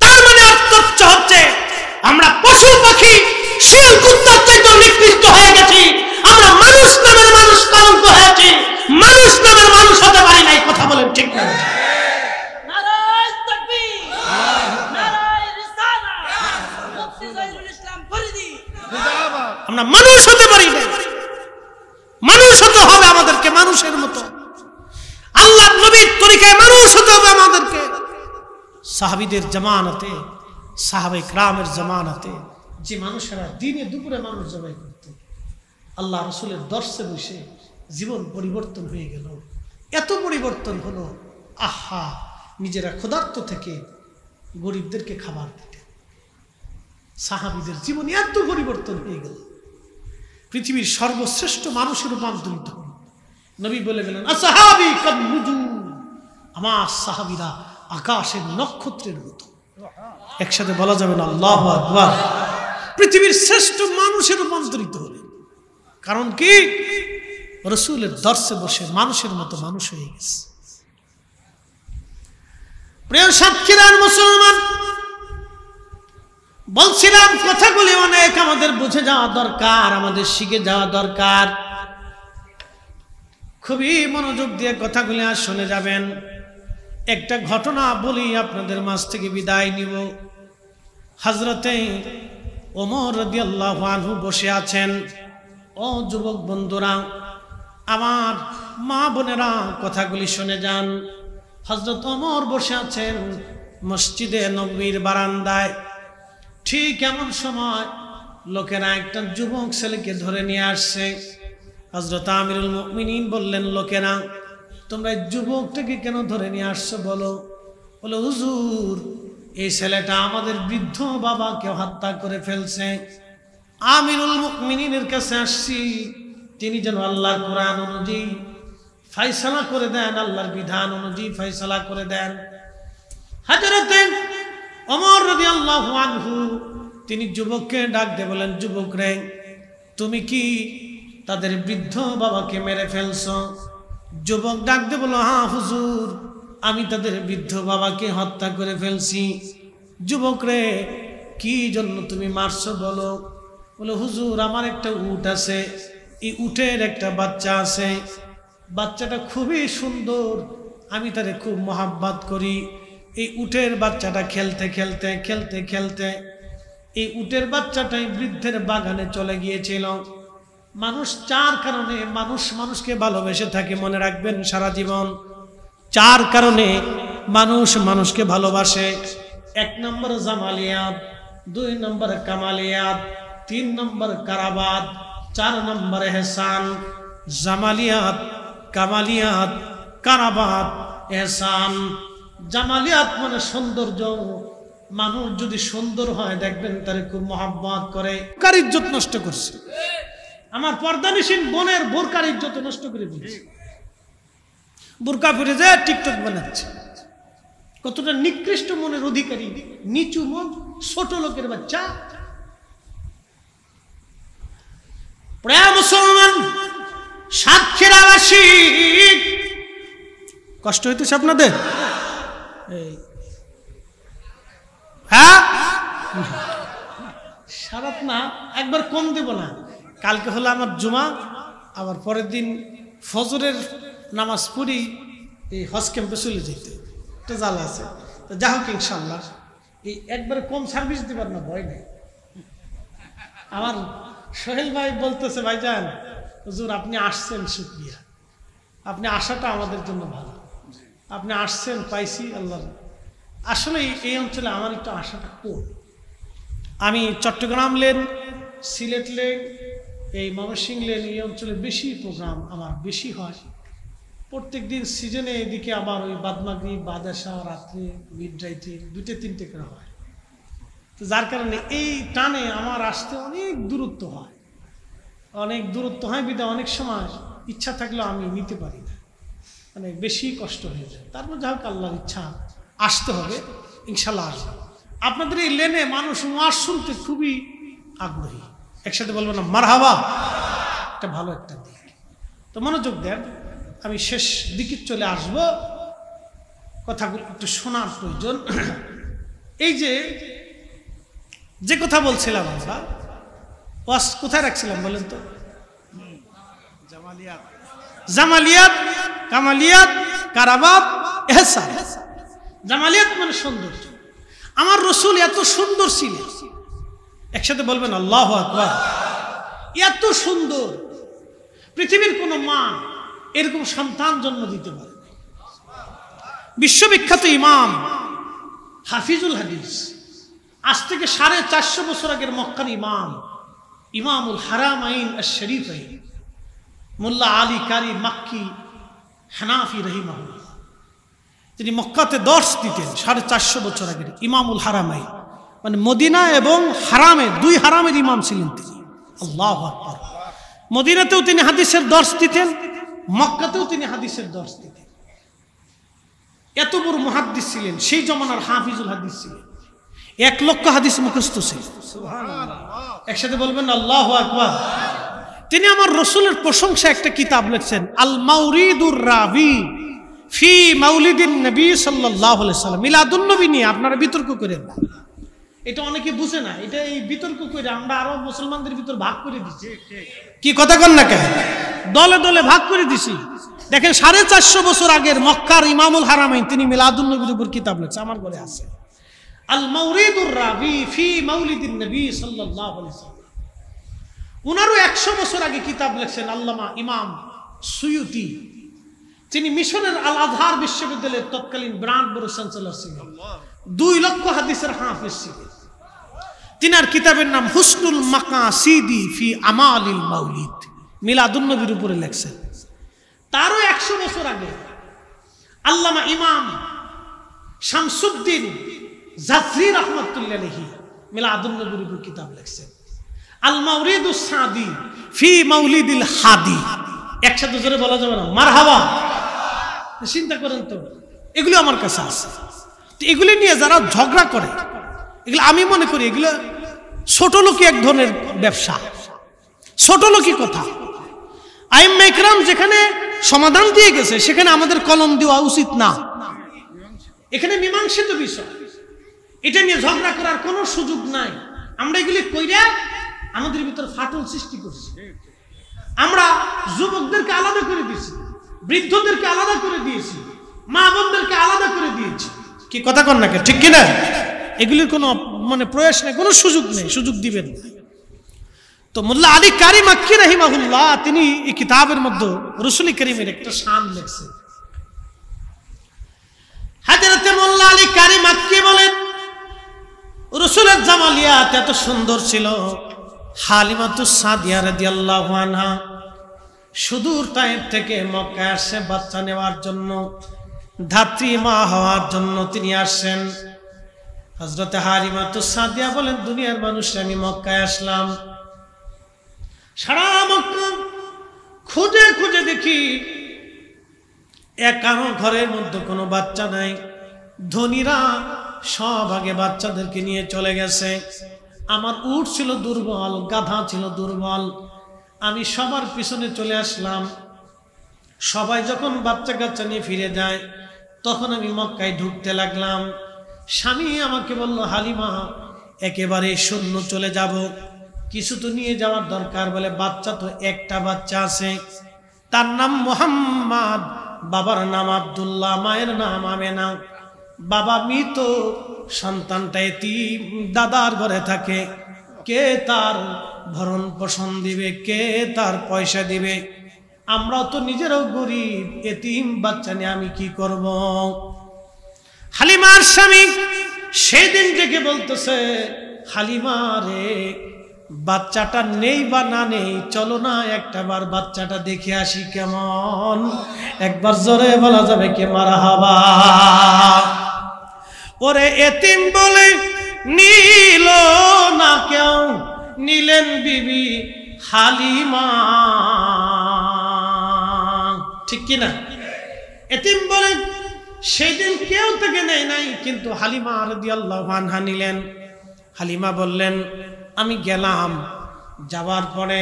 তার মানে আত্মহত্য হচ্ছে আমরা পশু পাখি শিয়াল কুত্তার চাইতে নিকৃষ্ট হয়ে গেছি। আমরা মানুষ নামের মানুষ কলঙ্ক হয়েছি, মানুষ নামের মানুষ হতে পারি নাই। কথা বলেন ঠিক না? নারায়ে তাকবীর, নারায়ে রিসালাত, মুফতি জহিরুল ইসলাম ফরিদি। আমরা মানুষ হতে পারি না, মানুষ হতে হবে আমাদেরকে মানুষের মতো। আল্লাহর নবীর তরিকায় মানুষ হতে হবে আমাদেরকে। সাহাবীদের জামানাতে, সাহাবায়ে কেরামের জামানাতে যে মানুষেরা দিনে দুপুরে মানুষ জবাই করত, আল্লাহ রাসূলের দর্শে বসে জীবন পরিবর্তন হয়ে গেল। এত পরিবর্তন হলো, আহা, নিজেরা ক্ষুধার্ত থেকে গরিবদেরকে খাবার দিতে। সাহাবীদের জীবনে এত পরিবর্তন হয়ে গেল, পৃথিবীর সর্বশ্রেষ্ঠ মানুষের রূপান্তরিত হল। নবী বলে গেলেন, আসহাবী কান নুজুম, আমার সাহাবীরা আকাশের নক্ষত্রের মতো। একসাথে বলা যাবে না আল্লাহু আকবার? পৃথিবীর শ্রেষ্ঠ মানুষের রূপান্তরিত হলেন। কারণ কি? রাসূলের দর্শে বসে মানুষের মতো মানুষ হয়ে গেছে। প্রিয় সাক্ষীরা মুসলমান, বলছিলাম কথাগুলি অনেক আমাদের বুঝে যাওয়া দরকার, আমাদের শিখে যাওয়া দরকার। খুবই মনোযোগ দিয়ে কথাগুলি আর শুনে যাবেন। একটা ঘটনা বলি, আপনাদের মাঝ থেকে বিদায় নিব। হযরতে ওমর রাদিয়াল্লাহু আনহু বসে আছেন। ও যুবক বন্ধুরা, আমার মা বোনেরা, কথাগুলি শুনে যান। হযরত ওমর বসে আছেন মসজিদে নববীর বারান্দায়। ঠিক এমন সময় লোকেরা একটা যুবক ছেলেকে ধরে নিয়ে আসছে। হযরত আমিরুল মুমিনিন বললেন, লোকেরা তোমরা এই যুবকটাকে কেন ধরে নিয়ে আসছো বলো? বলে, হুজুর, এই ছেলেটা আমাদের বৃদ্ধ বাবাকে হত্যা করে ফেলছে। আমিরুল মুমিনিনের কাছে আসছি, তিনি যেন আল্লাহর কোরআন অনুযায়ী ফয়সালা করে দেন, আল্লাহর বিধান অনুযায়ী ফয়সালা করে দেন। হযরতে ওমর রাদিয়াল্লাহু আনহু তিনি যুবককে ডাক দিয়ে বলেন, যুবক রে, তুমি কি তাদের বৃদ্ধ বাবাকে মেরে ফেলছো? যুবক ডাক দিয়ে বলল, হ্যাঁ হুজুর, আমি তাদের বৃদ্ধ বাবাকে হত্যা করে ফেলছি। যুবক রে, কি জন্য তুমি মারছো বলো? বলে হুজুর আমার একটা উট আছে, এই উটের একটা বাচ্চা আছে, বাচ্চাটা খুবই সুন্দর, আমি তারে খুব মহাব্বত করি। এই উটের বাচ্চাটা খেলতে খেলতে খেলতে খেলতে এই উটের বাচ্চাটাই বৃদ্ধের বাগানে চলে গিয়েছিল। মানুষ চার কারণে মানুষকে ভালোবেসে থাকে, মনে রাখবেন সারা জীবন। চার কারণে মানুষকে ভালোবাসে। 1 নম্বর জামালিয়াত, 2 নম্বর কামালিয়াত, 3 নম্বর কারাবাত, 4 নম্বর এহসান। জামালিয়াত, কামালিয়াত, কারাবাত, এহসান। জামালিয়াত মানে সৌন্দর্য। মানুষ যদি সুন্দর হয় দেখবেন তারে খুব মহাব্বত করে। কার ইজ্জত নষ্ট করছে, আমার পর্দানিসীন বোনের বোরকার ইজ্জত নষ্ট করে দিয়েছে। বোরকা পরে যায় টিকটক বানাচ্ছে। কতটা নিকৃষ্ট মনের অধিকারী, নিচু মন, ছোট লোকের বাচ্চা। প্রায় মুসলমান সাক্ষীর আবাসিক, কষ্ট হইতেছে আপনাদের? হ্যাঁ, সারাত না, একবার কম দেব না। কালকে হলো আমার জুমা, আবার পরের দিন ফজরের নামাজ পড়ি এই হজ ক্যাম্পে চলে যেতে, একটা জ্বালা আছে। তো যা হোক ইনশাল্লাহ এই একবারে কম সার্ভিস দিবার না, ভয় নেই। আমার সোহেল ভাই বলতেছে, ভাইজান হুজুর আপনি আসছেন, শুকরিয়া, আপনি আসাটা আমাদের জন্য ভালো, আপনি আসছেন, পাইছি আল্লাহ। আসলে এই অঞ্চলে আমার একটু আশাটা কম। আমি চট্টগ্রাম লেন, সিলেট লেন, এই ময়মনসিংহ লেন, এই অঞ্চলে বেশি প্রোগ্রাম আমার বেশি হয়। প্রত্যেক দিন সিজনে এদিকে আবার ওই বাদমাগরিব, বাদাসা, রাত্রে, মিড রাইতে 2-3টে করে হয়। তো যার কারণে এই টানে আমার আসতে অনেক দূরত্ব হয়, বিধায় অনেক সময় ইচ্ছা থাকলেও আমি নিতে পারি না, মানে বেশি কষ্ট হয়ে যায়। তারপর যা হোক আল্লাহর ইচ্ছা, আসতে হবে ইনশাল্লাহ। আসবে। আপনাদের এই লেনে মানুষ ওয়াজ শুনতে খুবই আগ্রহী, একসাথে বলবেন না মারহাবা? একটা ভালো একটা দিক। তো মনোযোগ দেন, আমি শেষ দিকে চলে আসব, কথাগুলো একটু শোনার প্রয়োজন। এই যে কথা বলছিলাম আমরা, ওয়াজ কোথায় রাখছিলাম বলেন তো? জামালিয়াত, কামালিয়াত, কারাবাত, এহসান। জামালিয়াত মানে সৌন্দর্য। আমার রসুল এত সুন্দর ছিলেন, একসাথে বলবেন আল্লাহু আকবার। এত সুন্দর, পৃথিবীর কোন মা এরকম সন্তান জন্ম দিতে পারে না। বিশ্ববিখ্যাত ইমাম হাফিজুল হাদিস, আজ থেকে 450 বছর আগের মক্কার ইমাম, ইমামুল হারামাইন আশ-শরীফাইন, মোল্লা আলী কারি মাক্কি হানাফি রাহিমাহুল্লাহ, তিনি মক্কাতে দর্শ দিতেন 450 বছর আগের ইমামুল হারামাইন, মানে মদিনা এবং হারামে, 2 হারামের ইমাম ছিলেন তিনি। আল্লাহু আকবার। মদিনাতেও তিনি হাদিসের দর্শ দিতেন, মক্কাতেও তিনি হাদিসের দর্শ দিতেন। এত বড় মুহাদ্দিস ছিলেন, সেই জমানার হাফিজুল হাদিস ছিলেন। 1 লক্ষ হাদিস মুখস্থ ছিল। সুবহানাল্লাহ, একসাথে বলবেন আল্লাহু আকবার। তিনি আমার রসুলের প্রশংসা একটা কিতাব লিখছেন, আল মাউরিদুর রাবি ফি মাউলিদিন নবী সাল্লাল্লাহু আলাইহি সাল্লাম। মিলাদুন নবী নিয়ে আপনারা বিতর্ক করেন না, এটা অনেকে বুঝে না। এটা এই বিতর্ক করে আমরা আরো মুসলমানদের ভিতর ভাগ করে দিচ্ছি। কি কথা কন না কেন? দলে দলে ভাগ করে দিছি। দেখেন 450 বছর আগের মক্কার ইমামুল হারামাইন তিনি মিলাদুন নবীর উপর কিতাব লিখছে, আমার ঘরে আছে, আল মাউরিদুর রাবি ফি মাউলিদিন নবী সাল্লাল্লাহু আলাইহি সাল্লাম। উনারও 100 বছর আগে কিতাব লিখছেন আল্লামা ইমাম সুয়ুতি, তিনি মিশরের আল আজহার বিশ্ববিদ্যালয়ের তৎকালীন ব্রান্ড বড় চ্যান্সেলর ছিলেন, 2 লক্ষ হাদিসের হাফেজ ছিলেন। তিনার কিতাবের নাম হুসনুল মাকাসিদি ফি আমালিল মাউলিদ, মিলাদুন নবীর উপরে লেখছেন। তারও 100 বছর আগে আল্লামা ইমাম শামসুদ্দিন জাফরি রাহমাতুল্লাহি আলাইহি মিলাদুন নবীর উপর কিতাব লিখছেন, আল মাউরিদুস সাদি ফি মাউলিদিল হাদি। একসাথে জোরে বলা যাবে না মারহাবা? চিন্তা করেন তো, এগুলো আমার কাছে আছে। এগুলি নিয়ে যারা ঝগড়া করে, এগুলো আমি মনে করি এগুলো ছোট লোকই এক ধরনের ব্যবসা, ছোট লোকই কথা। আইম্মা ইকরাম যেখানে সমাধান দিয়ে গেছে সেখানে আমাদের কলম দেওয়া উচিত না। এখানে মীমাংসিত বিষয়, এটা নিয়ে ঝগড়া করার কোনো সুযোগ নাই। আমরা এগুলি কইরা আমাদের ভিতর ফাটল সৃষ্টি করছে। আমরা যুবকদেরকে আলাদা করে দিয়েছি, বৃদ্ধদেরকে আলাদা করে দিয়েছি, মা বোনদেরকে আলাদা করে দিয়েছি। কি কথা কন না, ঠিক কিনা? এগুলির কোনো মানে প্রয়াস নেই, কোনো সুযোগ নেই, সুযোগ দিবেন। তো মোল্লা আলী কারি মাক্কি রাহিমাহুল্লাহ তিনি এই কিতাবের মধ্যে রাসূল করিমের একটা শান লিখছেন। হযরত মোল্লা আলী কারি মাক্কি বলেন, রাসূলের জামালিয়াত এত সুন্দর ছিল, হালিমাতুস সাদিয়া রাদিয়াল্লাহু আনহা সুদূর তায়েফ থেকে মক্কায় আসে বাচ্চা নেওয়ার জন্য, ধাত্রী মা হওয়ার জন্য তিনি আসেন। হযরত হালিমাতুস সাদিয়া বলেন, দুনিয়ার মানুষ আমি মক্কায় আসলাম, সারা মক্কা খুঁজে খুঁজে দেখি একানো ঘরের মধ্যে কোনো বাচ্চা নাই, ধনীরা সব আগে বাচ্চাদেরকে নিয়ে চলে গেছে। আমার উট ছিল দুর্বল, গাধা ছিল দুর্বল, আমি সবার পিছনে চলে আসলাম। সবাই যখন বাচ্চা কাচ্চা নিয়ে ফিরে যায় তখন আমি মক্কায় ঢুকতে লাগলাম। স্বামী আমাকে বলল, হালিমা একেবারে শূন্য চলে যাব, কিছু তো নিয়ে যাওয়ার দরকার। বলে বাচ্চা তো একটা বাচ্চা আছে, তার নাম মোহাম্মদ, বাবার নাম আব্দুল্লাহ, মায়ের নাম আমেনা। বাবা মৃত, সন্তানটা এতিম, দাদার ঘরে থাকে, কে তার ভরণ পোষণ দিবে, কে তার পয়সা দিবে? আমরাও তো নিজেরাও গরিব, এতিম বাচ্চা নিয়ে আমি কি করব? হালিমার স্বামী সেই দিন থেকে বলতেছে, হালিমা রে, বাচ্চাটা নেই বা না নেই, চলো না একটাবার বাচ্চাটা দেখে আসি কেমন। একবার জোরে বলা যাবে কি মারহাবা? ওরে এতিম বলে নিল না কেউ, নিলেন বিবি হালিমা, ঠিক কিনা? এতিম বলে সেই দিন কেউ থেকে নেয় নাই, কিন্তু হালিমা রাদিয়াল্লাহু আনহা নিলেন। হালিমা বললেন, আমি গেলাম, যাওয়ার পরে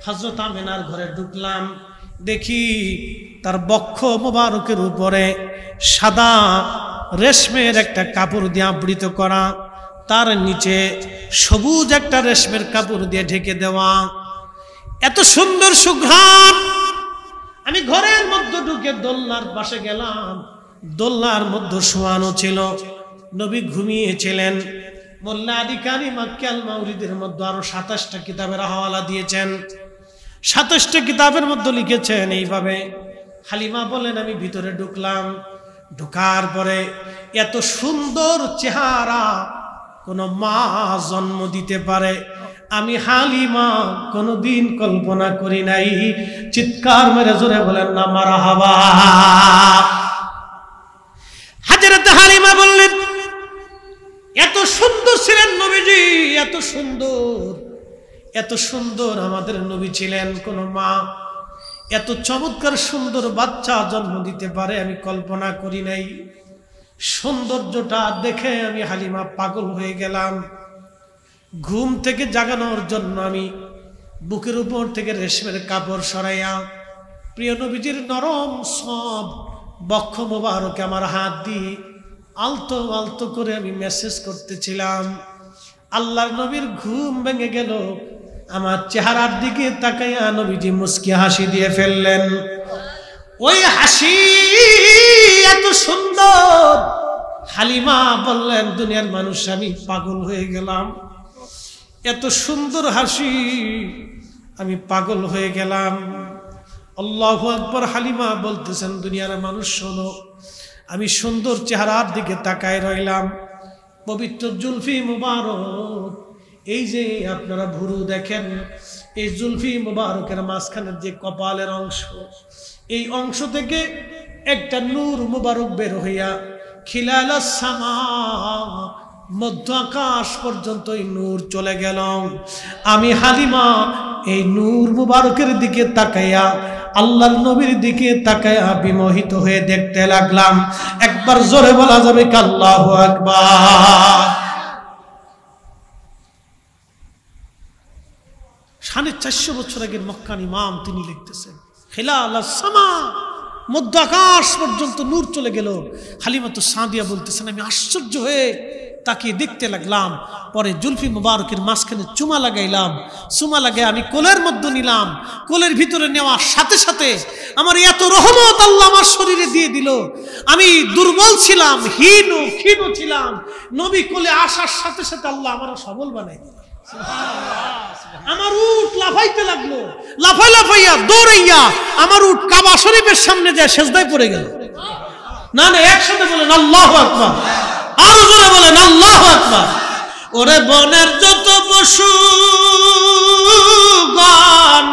হযরত আমেনার ঘরে ঢুকলাম, দেখি তার বক্ষ মোবারকের উপরে সাদা রেশমের একটা কাপড় দিয়ে আবৃত করা, তার নিচে সবুজ একটা রেশমের কাপড় দিয়ে ঢেকে দেওয়া, এত সুন্দর সুঘ্রাণ। আমি ঘরের মধ্যে ঢুকে দোলনার পাশে গেলাম, দোলনার মধ্যে শোয়ানো ছিল, নবী ঘুমিয়েছিলেন। মোল্লা আলী কারি মাক্কি আল মাউরিদের মধ্যে আরো 27টা কিতাবের হাওয়ালা দিয়েছেন, 27টা কিতাবের মধ্যে লিখেছেন এইভাবে। হালিমা বলেন, আমি ভিতরে ঢুকলাম, ঢোকার পরে এত সুন্দর চেহারা কোন মা জন্ম দিতে পারে আমি হালিমা কোনদিন কল্পনা করি নাই। চিৎকার মেরে জোরে বলেন না মারহাবা। হযরত হালিমা বললেন, এত সুন্দর ছিলেন নবীজি, এত সুন্দর, এত সুন্দর আমাদের নবী ছিলেন, কোন মা এত চমৎকার সুন্দর বাচ্চা জন্ম দিতে পারে আমি কল্পনা করি নাই। সৌন্দর্যটা দেখে আমি হালিমা পাগল হয়ে গেলাম। ঘুম থেকে জাগানোর জন্য আমি বুকের উপর থেকে রেশমের কাপড় সরাইয়া প্রিয় নবীজির নরম সব বক্ষ মোবারকে আমার হাত দিয়ে আলতো আলতো করে আমি মেসেজ করতেছিলাম। আল্লাহর নবীর ঘুম ভেঙে গেল, আমার চেহারার দিকে তাকাইয়া নবীজি মুস্কি হাসি দিয়ে ফেললেন। ওই হাসি এত সুন্দর, হালিমা বললেন, দুনিয়ার মানুষ আমি পাগল হয়ে গেলাম, এত সুন্দর হাসি, আমি পাগল হয়ে গেলাম। আল্লাহু আকবার। হালিমা বলতেছেন, দুনিয়ার মানুষ শোনো, আমি সুন্দর চেহারার দিকে তাকায় রইলাম, পবিত্র জুলফি মুবারক, এই যে আপনারা ভুরু দেখেন, এই জুলফি মুবারকের মাঝখানের যে কপালের অংশ, এই অংশ থেকে একটা নূর মুবারক বের হইয়া খিলালাস সামা, মধ্য আকাশ পর্যন্ত এই নূর চলে গেল। আমি হালিমা এই নূর মুবারকের দিকে তাকাইয়া, আল্লাহর নবীর দিকে তাকাইয়া বিমোহিত হয়ে দেখতে লাগলাম। একবার জোরে বলা যাবে কি আল্লাহু আকবার। 450 বছর আগের মক্কার ইমাম তিনি লিখতেছেন, খিলালাস সামা, মধ্য আকাশ পর্যন্ত নূর চলে গেল। হালিমাতুস সাদিয়া বলতেছেন, আমি আশ্চর্য হয়ে তাকিয়ে দেখতে লাগলাম। পরে জুলফি মুবারকের মাঝখানে চুমা লাগাইলাম। চুমা লাগে আমি কোলের মধ্যে নিলাম। কোলের ভিতরে নেওয়ার সাথে সাথে আমার এত রহমত আল্লাহ আমার শরীরে দিয়ে দিল। আমি দুর্বল ছিলাম, ক্ষীণ ছিলাম। নবী কোলে আসার সাথে সাথে আল্লাহ আমার সবল বানাই দিল। আমার উট লাফাইতে লাগলো, লাফাইয়া দৌড়াইয়া আমার উট কাবা শরীফের সামনে যায় সেজদায় পড়ে গেল। না একসাথে বলেন আল্লাহু আকবার, আরো জোরে বলেন আল্লাহু আকবার। ওরে বনের যত পশু গান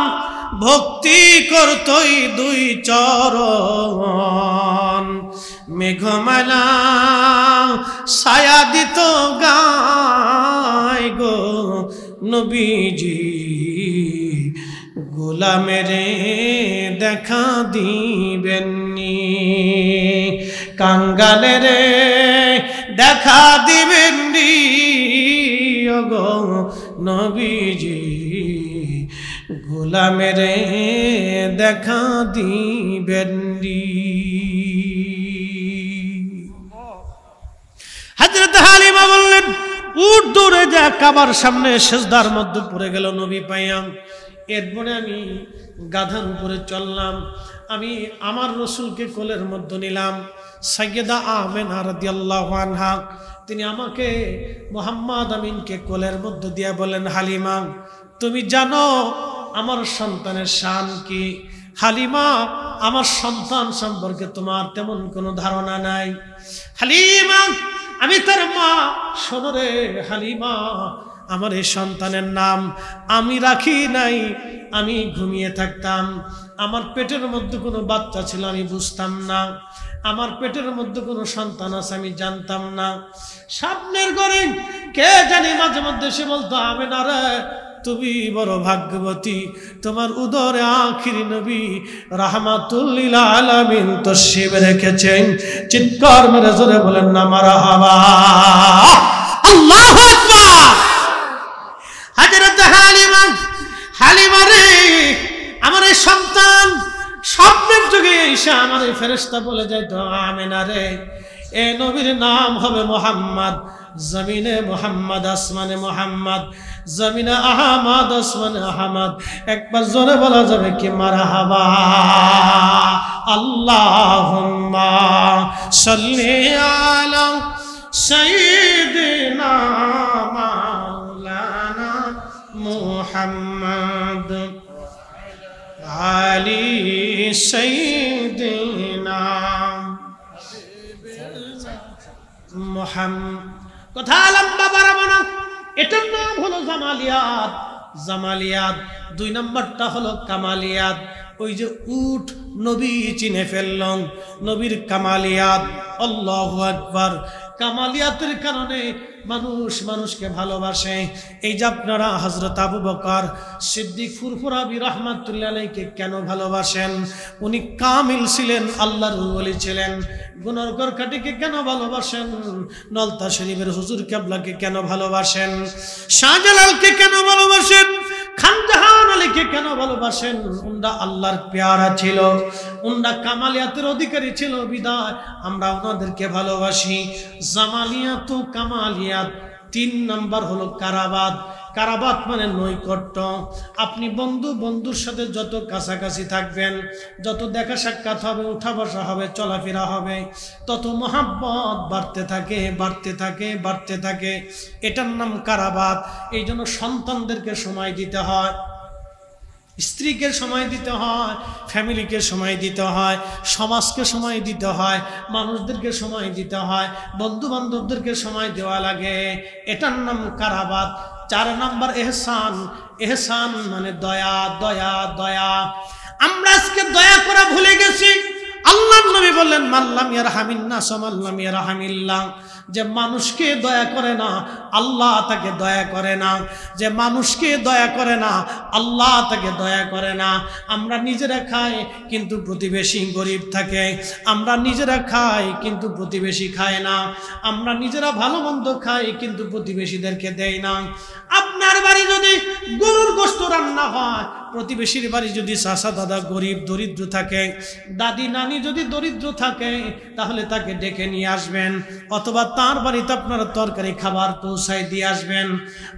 ভক্তি করতই দুই চরণ, মেঘমালা ছায়া দিত গায় গো নবীজি, গোলামেরে দেখা দিবেননি, কাঙ্গালেরে দেখা দিবেননি গো নবীজি, গোলামেরে দেখা দিবেননি। হযরত হালিমা বললেন, উট দৌড়ে যা কাবার সামনে সেজদার মধ্যে পড়ে গেল নবী পাইয়াম। এরপরে আমি গাধার উপরে চললাম। আমি আমার রসুলকে কোলের মধ্যে নিলাম। সাইয়্যেদা আমেনা রাদিয়াল্লাহু আনহা তিনি আমাকে মুহাম্মদ আমিনকে কোলের মধ্যে দিয়ে বলেন, হালিমা তুমি জানো আমার সন্তানের শান কি? হালিমা আমার সন্তান সম্পর্কে তোমার তেমন কোনো ধারণা নাই। হালিমা আমি তার মা, শোনো রে হালিমা, আমার এই সন্তানের নাম আমি রাখি নাই, আমি ঘুমিয়ে থাকতাম। আমার পেটের মধ্যে কোনো বাচ্চা ছিল আমি বুঝতাম না, আমার পেটের মধ্যে কোনো সন্তান আছে আমি জানতাম না। স্বপ্নের ঘরে কে জানি মাঝে মধ্যে সে বলতো, আমেনা রে তুমি বড় ভাগ্যবতী, তোমার উদরে আখিরি নবী রাহমাতুল লিল আলামিন তশরিফ রেখেছেন। চিৎকার মেরে জোরে বলেন না মারহাবা, আল্লাহু আকবার। হযরত হালিমা রে আমার এই সন্তান স্বপ্নের যুগে এসে আমার এই ফেরেশতা বলে যায়, তো আমেনা রে এ নবীর নাম হবে মুহাম্মদ, জমিনে মুহাম্মদ, আসমানে মুহাম্মদ, জমিনে আহমদ, আসমানে আহমদ। একবার জোরে বলা যাবে কি মারহাবা? আল্লাহুম্মা সাল্লি আলা সাইয়্যিদিনা মাওলানা মুহাম্মদ আলি সাইয়্যিদিনা মুহাম্মদ। কথা লম্বা বাড়াবো না, এটার নাম হলো জামালিয়াত। জামালিয়াত। 2 নম্বরটা হলো কামালিয়াত। ওই যে উট নবী চিনে ফেলল, নবীর কামালিয়াত। আল্লাহু আকবার। কামালিয়াতের কারণে মানুষকে ভালোবাসে। এই যে আপনারা হযরত আবু বকর সিদ্দিক ফুরফুরাবি রাহমাতুল্লাহ আলাইহিকে কেন ভালোবাসেন? উনি কামিল ছিলেন, আল্লাহর ওলি ছিলেন। গুণরগর কাটিকে কেন ভালোবাসেন? নলতা শরীফের হুজুর কেবলাকে কেন ভালোবাসেন? শাহজালালকে কেন ভালোবাসেন? খানজাহান আলীকে কেন ভালোবাসেন? উনরা আল্লাহর পেয়ারা ছিল, উনরা কামালিয়াতের অধিকারী ছিল, বিদায় আমরা ওনাদেরকে ভালোবাসি। জামালিয়াত ও কামালিয়াত। 3 নম্বর হলো কারাবাত। কারাবাত মানে নৈকট্য। আপনি বন্ধুর সাথে যত কাছাকাছি থাকবেন, যত দেখা সাক্ষাৎ হবে, উঠা বসা হবে, চলাফেরা হবে, তত মহাব্বত বাড়তে থাকে। এটার নাম কারাবাত। এই জন্য সন্তানদেরকে সময় দিতে হয়, স্ত্রীকে সময় দিতে হয়, ফ্যামিলিকে সময় দিতে হয়, সমাজকে সময় দিতে হয়, মানুষদেরকে সময় দিতে হয়, বন্ধু বান্ধবদেরকে সময় দেওয়া লাগে। এটার নাম কারাবাত। 4 নম্বর এহসান। এহসান মানে দয়া। আমরা আজকে দয়া করা ভুলে গেছি। আল্লাহর নবী বললেন, মাল্লাম ইয়ারহামিন নাস মাল্লাম ইয়ারহামিল্লাহ। যে মানুষকে দয়া করে না, আল্লাহ তাকে দয়া করে না। যে মানুষকে দয়া করে না, আল্লাহ তাকে দয়া করে না। আমরা নিজেরা খাই কিন্তু প্রতিবেশী গরিব থাকে, আমরা নিজেরা খাই কিন্তু প্রতিবেশী খায় না, আমরা নিজেরা ভালো মন্দ খাই কিন্তু প্রতিবেশীদেরকে দেয় না। আপনি আপনার বাড়ি যদি গরুর গোশত রান্না হয়, প্রতিবেশীর বাড়ি যদি চাচা দাদা গরিব দরিদ্র থাকে, দাদি নানি যদি দরিদ্র থাকে, তাহলে তাকে ডেকে নিয়ে আসবেন, অথবা তার বাড়িতে আপনারা তরকারি খাবার পৌঁছায় দিয়ে আসবেন।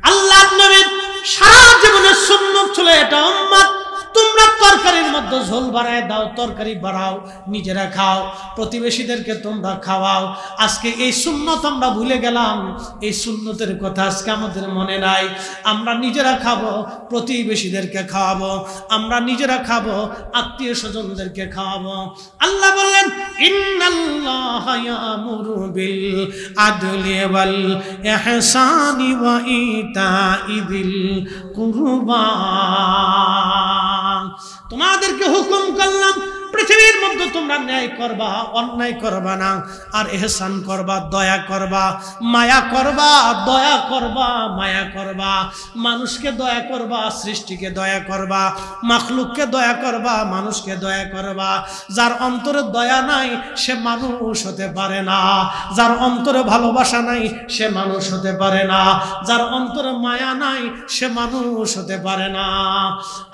আল্লাহর নবীর সারা জীবনের সুন্নাত ছিল এটা, উম্মত তোমরা তরকারির মধ্যে ঝোল বাড়ায় দাও, তরকারি বাড়াও, নিজেরা খাও, প্রতিবেশীদেরকে তোমরা খাওয়াও। আজকে এই সুন্নত আমরা ভুলে গেলাম, এই সুন্নতের কথা আজকে আমাদের মনে নাই। আমরা নিজেরা খাবো, প্রতিবেশীদেরকে খাওয়াবো, আমরা নিজেরা খাবো, আত্মীয় স্বজনদেরকে খাওয়াবো। আল্লাহ বললেন ইন্নাল্লাহা ইয়ামুরু বিল আদলি ওয়াল ইহসানি ওয়া ইতাইযিল কুরবা। তোমাদেরকে হুকুম করলাম পৃথিবীর মধ্যে তোমরা ন্যায় করবা, অন্যায় করবা না, আর ইহসান করবা, দয়া করবা, মায়া করবা, দয়া করবা, মায়া করবা, মানুষকে দয়া করবা, সৃষ্টিকে দয়া করবা, মাখলুককে দয়া করবা, মানুষকে দয়া করবা। যার অন্তরে দয়া নাই সে মানুষ হতে পারে না, যার অন্তরে ভালোবাসা নাই সে মানুষ হতে পারে না, যার অন্তরে মায়া নাই সে মানুষ হতে পারে না।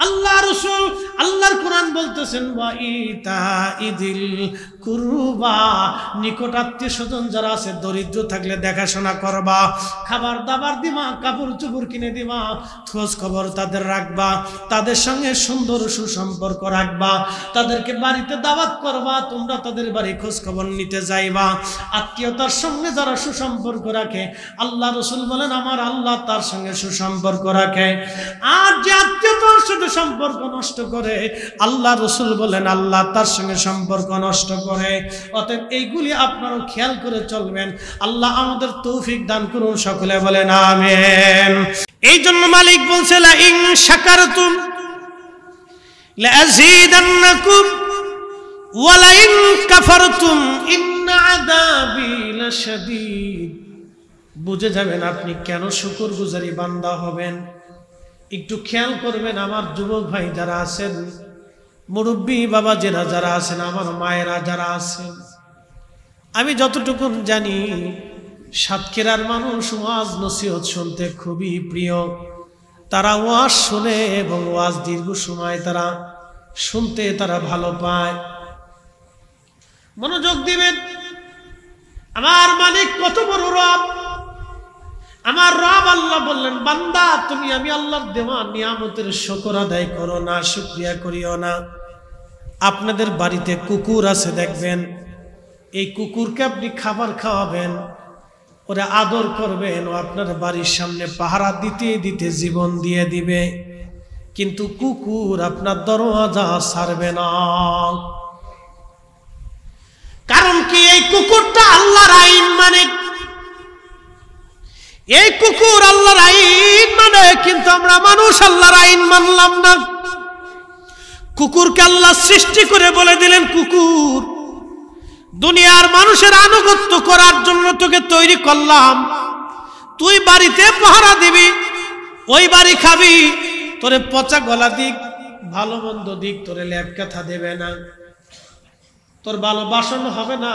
আল্লাহ রাসূল আল্লাহর কোরআন বলতেছেন ওয়া ইতাইদিল কুরবা, নিকট আত্মীয় স্বজন যারা আছে দরিদ্র থাকলে দেখাশোনা করবা, খাবার দাবার দিবা, কাপড় চোপড় কিনে দিবা, খোঁজ খবর তাদের রাখবা, তাদের সঙ্গে সুন্দর সুসম্পর্ক রাখবা, তাদেরকে বাড়িতে দাওয়াত করবা, তোমরা তাদের বাড়ি খোঁজ খবর নিতে যাইবা। আত্মীয়তার সঙ্গে যারা সুসম্পর্ক রাখে, আল্লাহ রাসূল বলেন আমার আল্লাহ তার সঙ্গে সুসম্পর্ক রাখে। আর যে আত্মীয়তার সাথে সম্পর্ক নষ্ট করে, আল্লাহ রাসূল বলেন আল্লাহ তার সঙ্গে সম্পর্ক নষ্ট করে। অতএব এইগুলি আপনারাও খেয়াল করে চলবেন। আল্লাহ আমাদের তৌফিক দান করুন, সকলে বলেন আমিন। এই জন্য মালিক বলছে লা ইন শাকারতুম লা আযীদান্নাকুম ওয়া লা ইন কাফারতুম ইন্না আযাবি লাশাদীদ। বুঝে যাবেন আপনি কেন শুকরগুজারি বান্দা হবেন। একটু খেয়াল করবেন আমার যুবক ভাই যারা আছেন, মুরব্বী বাবা যারা আছেন, আমার মায়েরা যারা আছেন, আমি যতটুকু জানি সাতক্ষীরার মানুষ ওয়াজ নসিহত শুনতে খুবই প্রিয়। তারা ওয়াজ শুনে এবং ওয়াজ দীর্ঘ সময় তারা শুনতে তারা ভালো পায়। মনোযোগ দিবেন, আমার মালিক কত বড় রব। আমার রব আল্লাহ বললেন বান্দা তুমি আমি আল্লাহর দেওয়া নিয়ামতের শুকর আদায় করো না, শুকরিয়া করিও না। আপনাদের বাড়িতে কুকুর আছে দেখবেন, এই কুকুরকে আপনি খাবার খাওয়াবেন, ওরা আদর করবেন, ও আপনার বাড়ির সামনে পাহারা দিতে দিতে জীবন দিয়ে দিবে, কিন্তু কুকুর আপনার দরওয়াজা ছাড়বে না। কারণ কি? এই কুকুরটা আল্লাহর আইন মানে, এই কুকুর আল্লাহর আইন মানে, কিন্তু আমরা মানুষ আল্লাহর আইন মানলাম না। কুকুরকে আল্লাহ সৃষ্টি করে বলে দিলেন কুকুর দুনিয়ার মানুষের আনুগত্য করার জন্য তোকে তৈরি করলাম, তুই বাড়িতে পাহারা দিবি, ওই বাড়ি খাবি, তোরে পচা গলা দিক ভালো মন্দ দিক তোরে ল্যাব কথা দেবে না, তোর ভালো বাসন হবে না,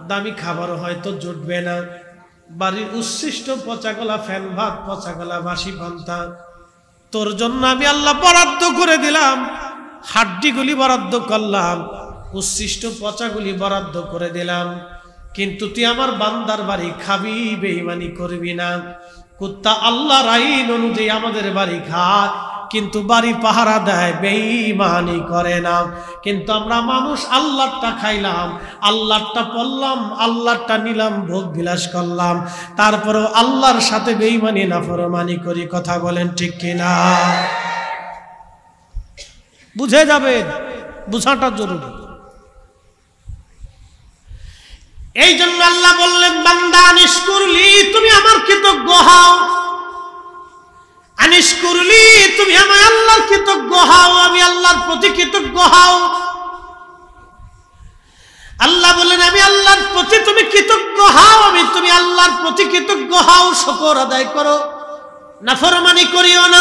দামি খাবার হয়তো জুটবে না, বাড়ির উচ্ছিষ্ট পচা গলা ফ্যান ভাত, পচা গলা বাসি পান্তা তোর জন্য আমি আল্লাহ বরাদ্দ করে দিলাম, হাড্ডিগুলি বরাদ্দ করলাম, উচ্ছিষ্ট পচাগুলি বরাদ্দ করে দিলাম, কিন্তু তুই আমার বান্দার বাড়ি খাবি, বেঈমানি করবি না। কুত্তা আল্লাহর আইন অনুযায়ী আমাদের বাড়ি খায়, কিন্তু বাড়ি পাহারা দেয়, বেঈমানি করে না। কিন্তু আমরা মানুষ আল্লাহরটা খাইলাম, আল্লাহরটা পড়লাম, আল্লাহরটা নিলাম, ভোগ বিলাস করলাম, তারপরেও আল্লাহর সাথে বেঈমানি নাফরমানি করি। কথা বলেন ঠিক কিনা? বুঝে যাবে, বুঝাটা জরুরি। এই জন্য আল্লাহ বললেন বান্দা আনিশকুরলি, তুমি আমার কৃতজ্ঞ হও, আনিশকুরলি তুমি আমার আল্লাহর কৃতজ্ঞ হও, আমি আল্লাহর প্রতি কৃতজ্ঞ হও। আল্লাহ বললেন আমি আল্লাহর প্রতি তুমি কৃতজ্ঞ হও, আমি তুমি আল্লাহর প্রতি কৃতজ্ঞ হও, শুকর আদায় করো, নাফরমানি করিও না,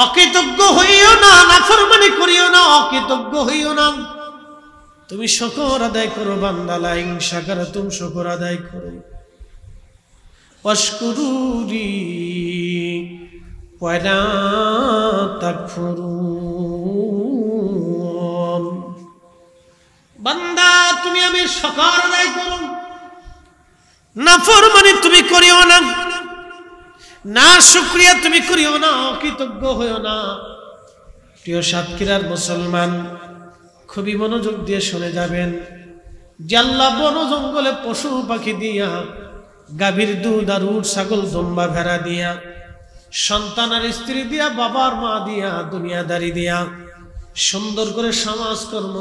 অকৃতজ্ঞ হইও না, নাফরমানি করিও না, অকৃতজ্ঞ হইও না, তুমি শুকর আদায় করো। বান্দা লা ইন শাকারতুম, শুকর আদায় করো। ওয়াশকুরুলি, ওয়ালা তাকফুরুন। বান্দা তুমি আমি শুকর আদায় করো, নাফরমানি তুমি করিও না, না শুকরিয়া তুমি করিও না, অকৃতজ্ঞ হইও না। প্রিয় সাতক্ষীরার মুসলমান, খুবই মনোযোগ দিয়ে শুনে যাবেন যে আল্লাহ বন জঙ্গলে পশু পাখি দিয়া, গাভীর দুধ আর উট ছাগল দুম্বা ভেড়া দিয়া, সন্তান আর স্ত্রী দিয়া, বাবার মা দিয়া, দুনিয়াদারি দিয়া, সুন্দর করে সমাজকর্ম,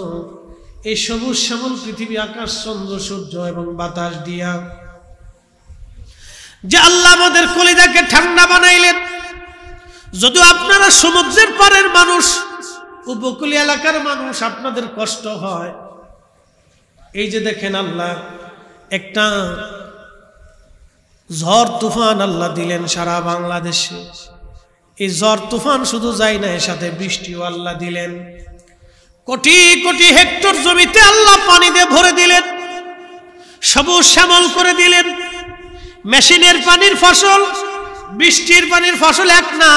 এই সবুজ শ্যামল পৃথিবী, আকাশ, চন্দ্র, সূর্য এবং বাতাস দিয়া যে আল্লাহ আমাদের কলিজাকে ঠান্ডা বানাইলেন। যদিও আপনারা সমুদ্রের পারের মানুষ, উপকূলীয় এলাকার মানুষ, আপনাদের কষ্ট হয়। এই যে দেখেন আল্লাহ একটা ঝড় তুফান আল্লাহ দিলেন সারা বাংলাদেশে। এই ঝড় তুফান শুধু যায় না, এর সাথে বৃষ্টিও আল্লাহ দিলেন। কোটি কোটি হেক্টর জমিতে আল্লাহ পানি দিয়ে ভরে দিলেন, সবুজ শ্যামল করে দিলেন। মেশিনের পানির ফসল, বৃষ্টির পানির ফসল এক না।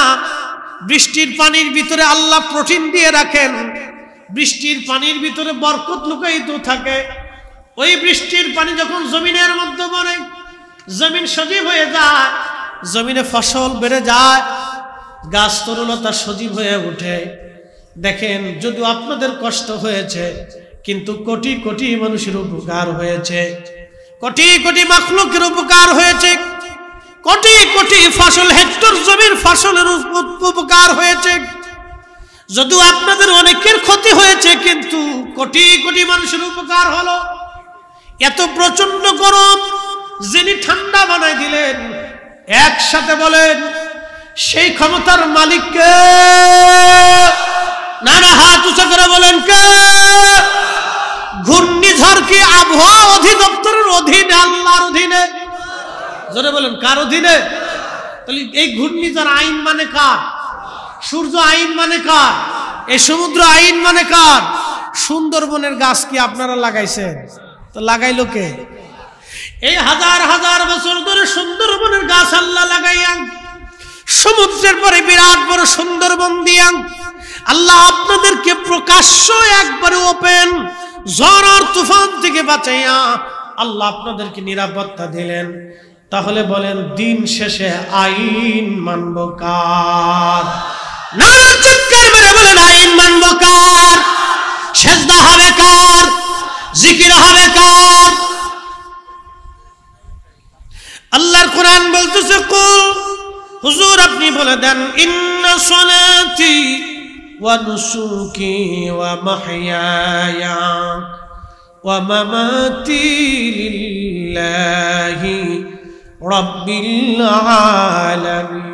বৃষ্টির পানির ভিতরে আল্লাহ প্রোটিন দিয়ে রাখেন, বৃষ্টির পানির ভিতরে বরকত লুকায়িত থাকে। ওই বৃষ্টির পানি যখন জমিনের মধ্যে পড়ে, জমিন সজীব হয়ে যায়, জমিনে ফসল বেড়ে যায়, গাছ তরুলতা সজীব হয়ে ওঠে। দেখেন, যদিও আপনাদের কষ্ট হয়েছে, কিন্তু কোটি কোটি মানুষের উপকার হয়েছে, কোটি কোটি মাখলুকের উপকার হয়েছে, কোটি কোটি ফসল, হেক্টর জমির ফসলের উপকার হয়েছে। যদিও আপনাদের অনেকের ক্ষতি হয়েছে, কিন্তু কোটি কোটি মানুষের উপকার হলো। এত প্রচন্ড গরম যিনি ঠান্ডা বানাই দিলেন, একসাথে বলেন সেই ক্ষমতার মালিককে। না না, হাত উঁচু করে বলেন কে? ঘূর্ণিঝড় কি আবহাওয়া অধিদপ্তরের অধীনে, আল্লাহর অধীনে? জোরে বলেন, কার অধীনে? তাহলে এই ঘূর্ণিঝড় আইন মানে কার? সূর্য আইন মানে কার? এই সমুদ্র আইন মানে কার? সুন্দরবনের গাছ কি আপনারা লাগাইছেন? তো লাগাইলো কে? এই হাজার হাজার বছর ধরে সুন্দরবনের গাছ আল্লাহ লাগাইয়া, সমুদ্রের পরে বিরাট বড় সুন্দরবন দিয়া আল্লাহ আপনাদেরকে প্রকাশ্য একবারে ওপেন ঝড় আর তুফান থেকে বাঁচাইয়া আল্লাহ আপনাদেরকে নিরাপত্তা দিলেন। তাহলে বলেন, দিন শেষে আইন মানব কার? না, চিৎকার মেরে বলেন, আইন মানব কার? সেজদা হবে কার? জিকির হবে কার? আল্লাহর কোরআন বলতেছে, কুল, হুজুর আপনি বলে দেন, ইন্না সলাতি ওয়া নুসুকি ওয়া মাহইয়ায়া ওয়া মামাতি লিল্লাহি রাব্বিল আলামিন।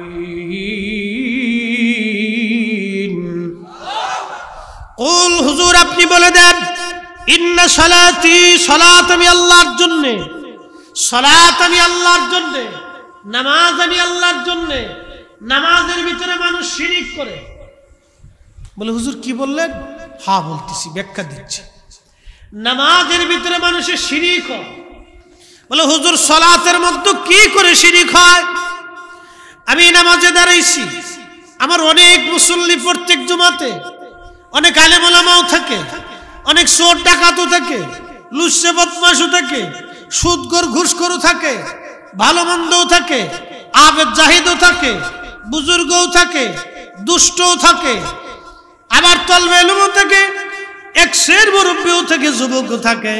কুল, হুজুর আপনি বলে দেন, ইন্না সলাতি, সালাত আমি আল্লাহর জন্য, সালাত আমি আল্লাহর জন্য, নামাজ আমি আল্লাহর জন্য। নামাজের ভিতরে মানুষ শিরিক করে। বলে, হুজুর কি বললেন? হ্যাঁ বলতেছি, ব্যাখ্যা দিচ্ছি। নামাজের ভিতরে মানুষের শিরিক হয়। বলে, হুজুর সালাতের মধ্যে কি করে শিরিক হয়? আমি নামাজে দাঁড়াইছি, আমার অনেক মুসল্লি প্রত্যেক জুমাতে, অনেক আলেম ওলামাও থাকে, অনেক চোর ডাকাতও থাকে, লুচ্চে বদমাশও থাকে, সুদখোর ঘুষখোরও থাকে, ভালো মন্দও থাকে, আবেদ জাহিদও থাকে, বুজুর্গও থাকে, দুষ্টও থাকে, আবার তলবে এলুমও থাকে, একশের মুরব্বিও থাকে, যুবকও থাকে।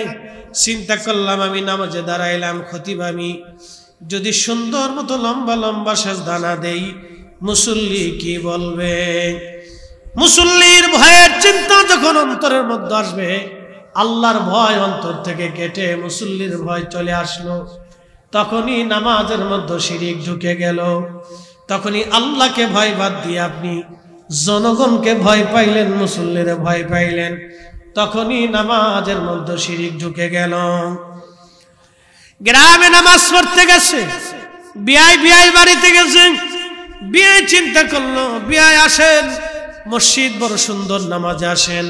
চিন্তা করলাম, আমি নামাজে দাঁড়াইলাম, খতিব আমি যদি সুন্দর মতো লম্বা লম্বা সেজদা না দেই, মুসল্লি কি বলবে? মুসল্লির ভয়ের চিন্তা যখন অন্তরের মধ্যে আসবে, আল্লাহর ভয় অন্তর থেকে কেটে মুসল্লির ভয় চলে আসলো, তখনই নামাজের মধ্যে শিরিক ঢুকে গেল। তখনই আল্লাহকে ভয় বাদ দিয়ে আপনি জনগণকে ভয় পাইলেন, মুসল্লিরে ভয় পাইলেন, তখনই নামাজের মধ্যে শিরিক ঢুকে গেল। গ্রামে নামাজ পড়তে গেছে, বিআই বাড়িতে গেছে, বিআই চিন্তা করলো, বিআই আসেন মসজিদ, বড় সুন্দর নামাজে আসেন।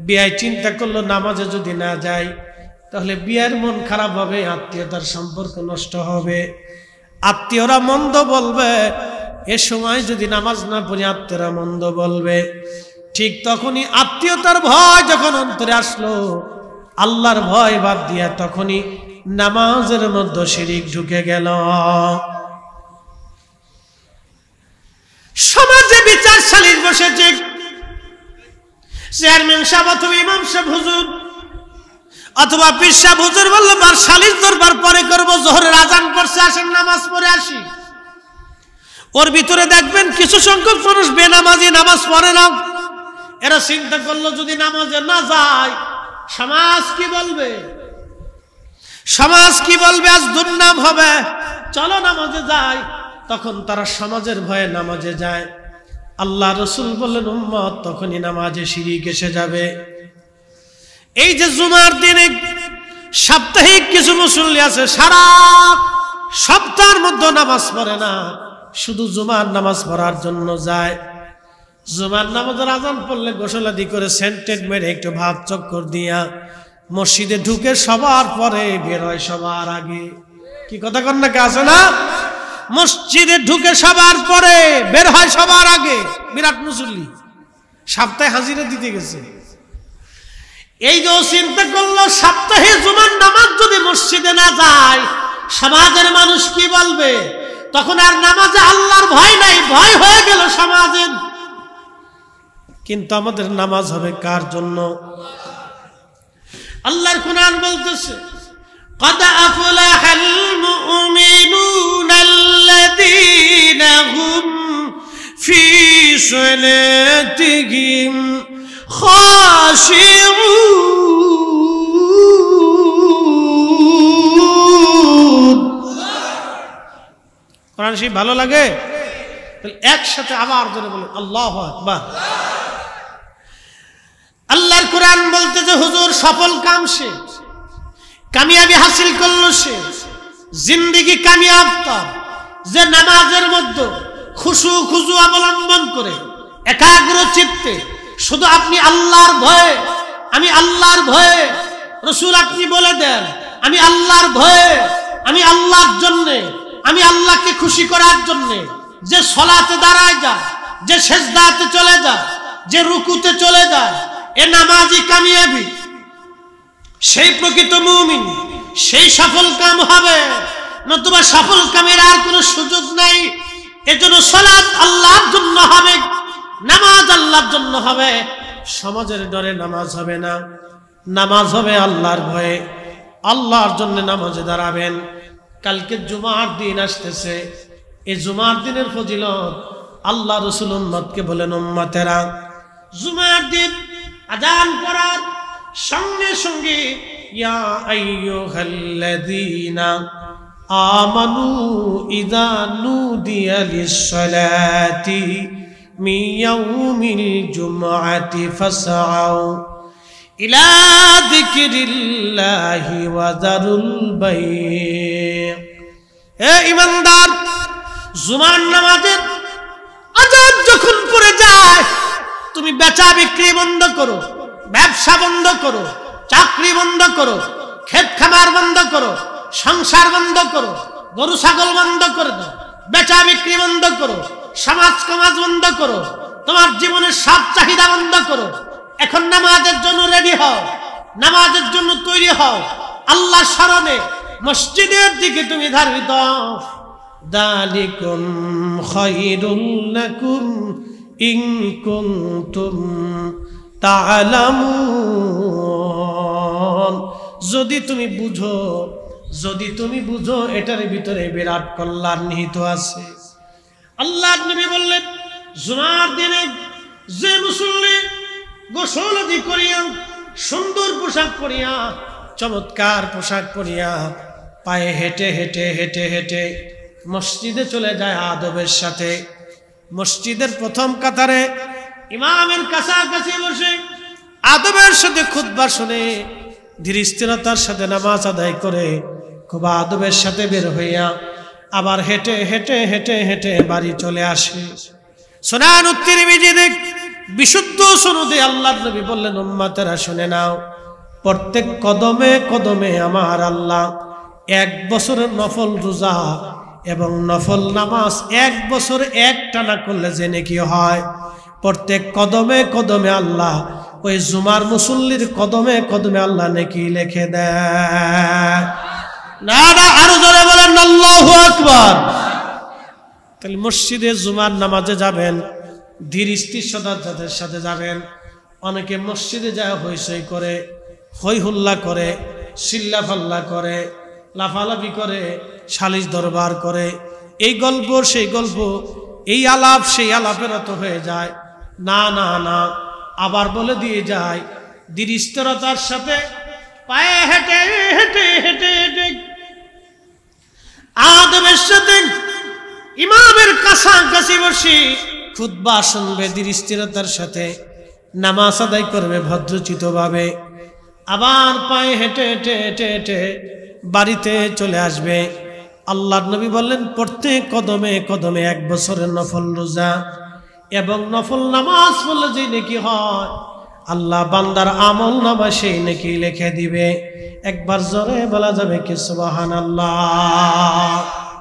বিআই চিন্তা করলো, নামাজে যদি না যাই তাহলে বিয়ের মন খারাপ হবে, আত্মীয়তার সম্পর্ক নষ্ট হবে, আত্মীয়রা মন্দ বলবে, এ সময় যদি নামাজ না পড়ি আত্মীয়রা মন্দ বলবে। ঠিক তখনই আত্মীয়তার ভয় যখন অন্তরে আসলো, আল্লাহর ভয় বাদ দিয়া তখনই নামাজের মধ্যে শিরিক ঢুকে গেল। সমাজে বিচার সালিশ বসেছে, চেয়ারম্যান সাহেব অথবা ইমাম সাহেব হুজুর অথবা পীর সাহেব হুজুর বললো বার সালিশ দরবার পরে করবো, জোহরের আজান পড়ছে, আসেন নামাজ পড়ে আসি। ওর ভিতরে দেখবেন কিছু সংখ্যক মানুষ বেনামাজি, নামাজ পড়ে না। এরা চিন্তা করলো যদি নামাজে না যায় সমাজ কি বলবে, সমাজ কি বলবে, আজ দুর্নাম হবে, চলো নামাজে যাই। তখন তারা সমাজের ভয়ে নামাজে যায়। আল্লাহ রসুল বললেন উম্মত তখনই নামাজে শিরিক এসে যাবে। এই যে জুমার দিনে সাপ্তাহিক কিছু মুসল্লি আছে সারা সপ্তাহের মধ্যে নামাজ পড়ে না, শুধু জুমার নামাজ পড়ার জন্য যায়। জুমার নামাজের আজান পড়লে গোসলাদি করে সেন্টেড মেরে একটু ভাব চক্কর দিয়া মসজিদে ঢুকে সবার পরে বের হয় সবার আগে। কি কথা কন নাকি আছে না? মসজিদে ঢুকে সবার পরে বের হয় সবার আগে। বিরাট মুসল্লি, সপ্তাহে হাজিরা দিতে গেছে। এই যে চিন্তা করলো সপ্তাহে জুমার নামাজ যদি মসজিদে না যায় সমাজের মানুষ কি বলবে, তখন আর নামাজে আল্লাহর ভয় নাই, ভয় হয়ে গেল সমাজের। কিন্তু আমাদের নামাজ হবে কার জন্য? আল্লাহর কুরআন বলতেছে قد أفلح المؤمنون الذين هم في صلاتهم خاشعون। কোরআন শরীফ ভালো লাগে? একসাথে আবার জোরে বলুন আল্লাহু আকবার। আল্লাহর কোরআন বলতেছে হুজুর সফল কাম সে, কামিয়াবি হাসিল করলো সে, জিন্দেগি কামিয়াব তার যে নামাজের মধ্যে খুশু খুজু অবলম্বন করে একাগ্র চিত্তে শুধু আপনি আল্লাহর ভয়ে, আমি আল্লাহর ভয়ে, রাসূল আপনি বলে দেন আমি আল্লাহর ভয়ে, আমি আল্লাহর জন্য, আমি আল্লাহকে খুশি করার জন্য যে সালাতে দাঁড়ায় যায়, যে সিজদাতে চলে যায়, যে রুকুতে চলে যায়, এ নামাজি কামিয়াবি, সেই প্রকৃত মুমিন, সেই সফল কাম হবে। নতুবা সফল কামের আর কোনো সুযোগ নাই। এজন্য সালাত আল্লাহর জন্য হবে, নামাজ আল্লাহর জন্য হবে। সমাজের ডরে নামাজ হবে না, নামাজ হবে আল্লাহর ভয়ে। আল্লাহর জন্য নামাজে দাঁড়াবেন। কালকে জুমার দিন আসতেছে, এই জুমার দিনের ফজিলত আল্লাহ রাসূল উম্মতকে বলেন উম্মতেরা জুমার দিন আযান পড়ার সঙ্গে সঙ্গে ইয়া আইয়ুহাল্লাযীনা আমানু ইযা নুদিয়া লিস-সালাতি মিন ইয়াউমিল জুমআতি ফাসআউ ইলা যিকরিল্লাহি ওয়া যারুল বাই'। হে ঈমানদার, জুমার নামাজের আযান যখন পড়ে যায় তুমি বেচা বিক্রি বন্ধ করো, ব্যবসা বন্ধ করো, চাকরি বন্ধ করো, ক্ষেত খামার বন্ধ করো, সংসার বন্ধ করো, গরু ছাগল বন্ধ করে দাও, বেচা বিক্রি বন্ধ করো, সমাজ সমাজ বন্ধ করো, তোমার জীবনের সব চাহিদা বন্ধ করো। এখন নামাজের জন্য রেডি হও, নামাজের জন্য তৈরি হও। আল্লাহর স্মরণে মসজিদের দিকে তুমি ধাবিত হও। যালিকুম খায়রুল লাকুম ইন কুনতুম তা'লামুন। যদি তুমি বুঝো, যদি তুমি বুঝো এটার ভিতরে বিরাট কল্যাণ নিহিত আছে। আল্লাহর নবী বললেন জুমার দিনে যে মুসল্লি গোসল আদি করিয়া সুন্দর পোশাক পরিয়া, চমৎকার পোশাক পরিয়া পায়ে হেঁটে হেঁটে হেঁটে হেঁটে মসজিদে চলে যায় আদবের সাথে, মসজিদের প্রথম কাতারে ইমামের কাছাকাছি বসে আদবের সাথে খুতবা শুনে ধীর স্থিরতার সাথে নামাজ আদায় করে খুব আদবের সাথে বের হইয়া আবার হেঁটে হেঁটে হেঁটে হেঁটে বাড়ি চলে আসে। সুনান তিরমিজিতে বিশুদ্ধ সনদে আল্লাহর নবী বললেন উম্মতেরা শুনে নাও, প্রত্যেক কদমে কদমে আমার আল্লাহ 1 বছরের নফল রোজা এবং নফল নামাজ 1 বছর একটানা করলে যে নেকি হয়, প্রত্যেক কদমে কদমে আল্লাহ ওই জুমার মুসল্লির কদমে কদমে আল্লাহ নেকি লিখে দেয়। না না, আরো জোরে বলেন আল্লাহু আকবার। তাহলে মসজিদে জুমার নামাজে যাবেন, ধীর স্থিরতার সাথে যাবেন। অনেকে মসজিদে যায় হইচই করে, হই হুল্লা করে, চিল্লা ফাল্লা করে, লাফালাফি করে, সালিশ দরবার করে, এই গল্প সেই গল্প, এই আলাপ সেই আলাপের তো হয়ে যায়। না না না, আবার বলে দিয়ে যায় ধীর স্থিরতার সাথে পায়ে হেঁটে হেঁটে হেঁটে হেঁটে আদবের সাথে ইমামের কাছাকাছি বসে খুতবা শুনবে, ধীর স্থিরতার সাথে নামাজ আদায় করবে ভদ্রচিতভাবে। আবার পায়ে হেঁটে হেঁটে হেঁটে হেঁটে বাড়িতে চলে আসবে। আল্লাহর নবী বললেন প্রত্যেক কদমে কদমে 1 বছরের নফল রোজা এবং নফল নামাজ পড়লে যে নেকি হয়, আল্লাহ বান্দার আমল নামা সেই নেকি লিখে দিবে। একবার জোরে বলা যাবে কি সুবহানাল্লাহ।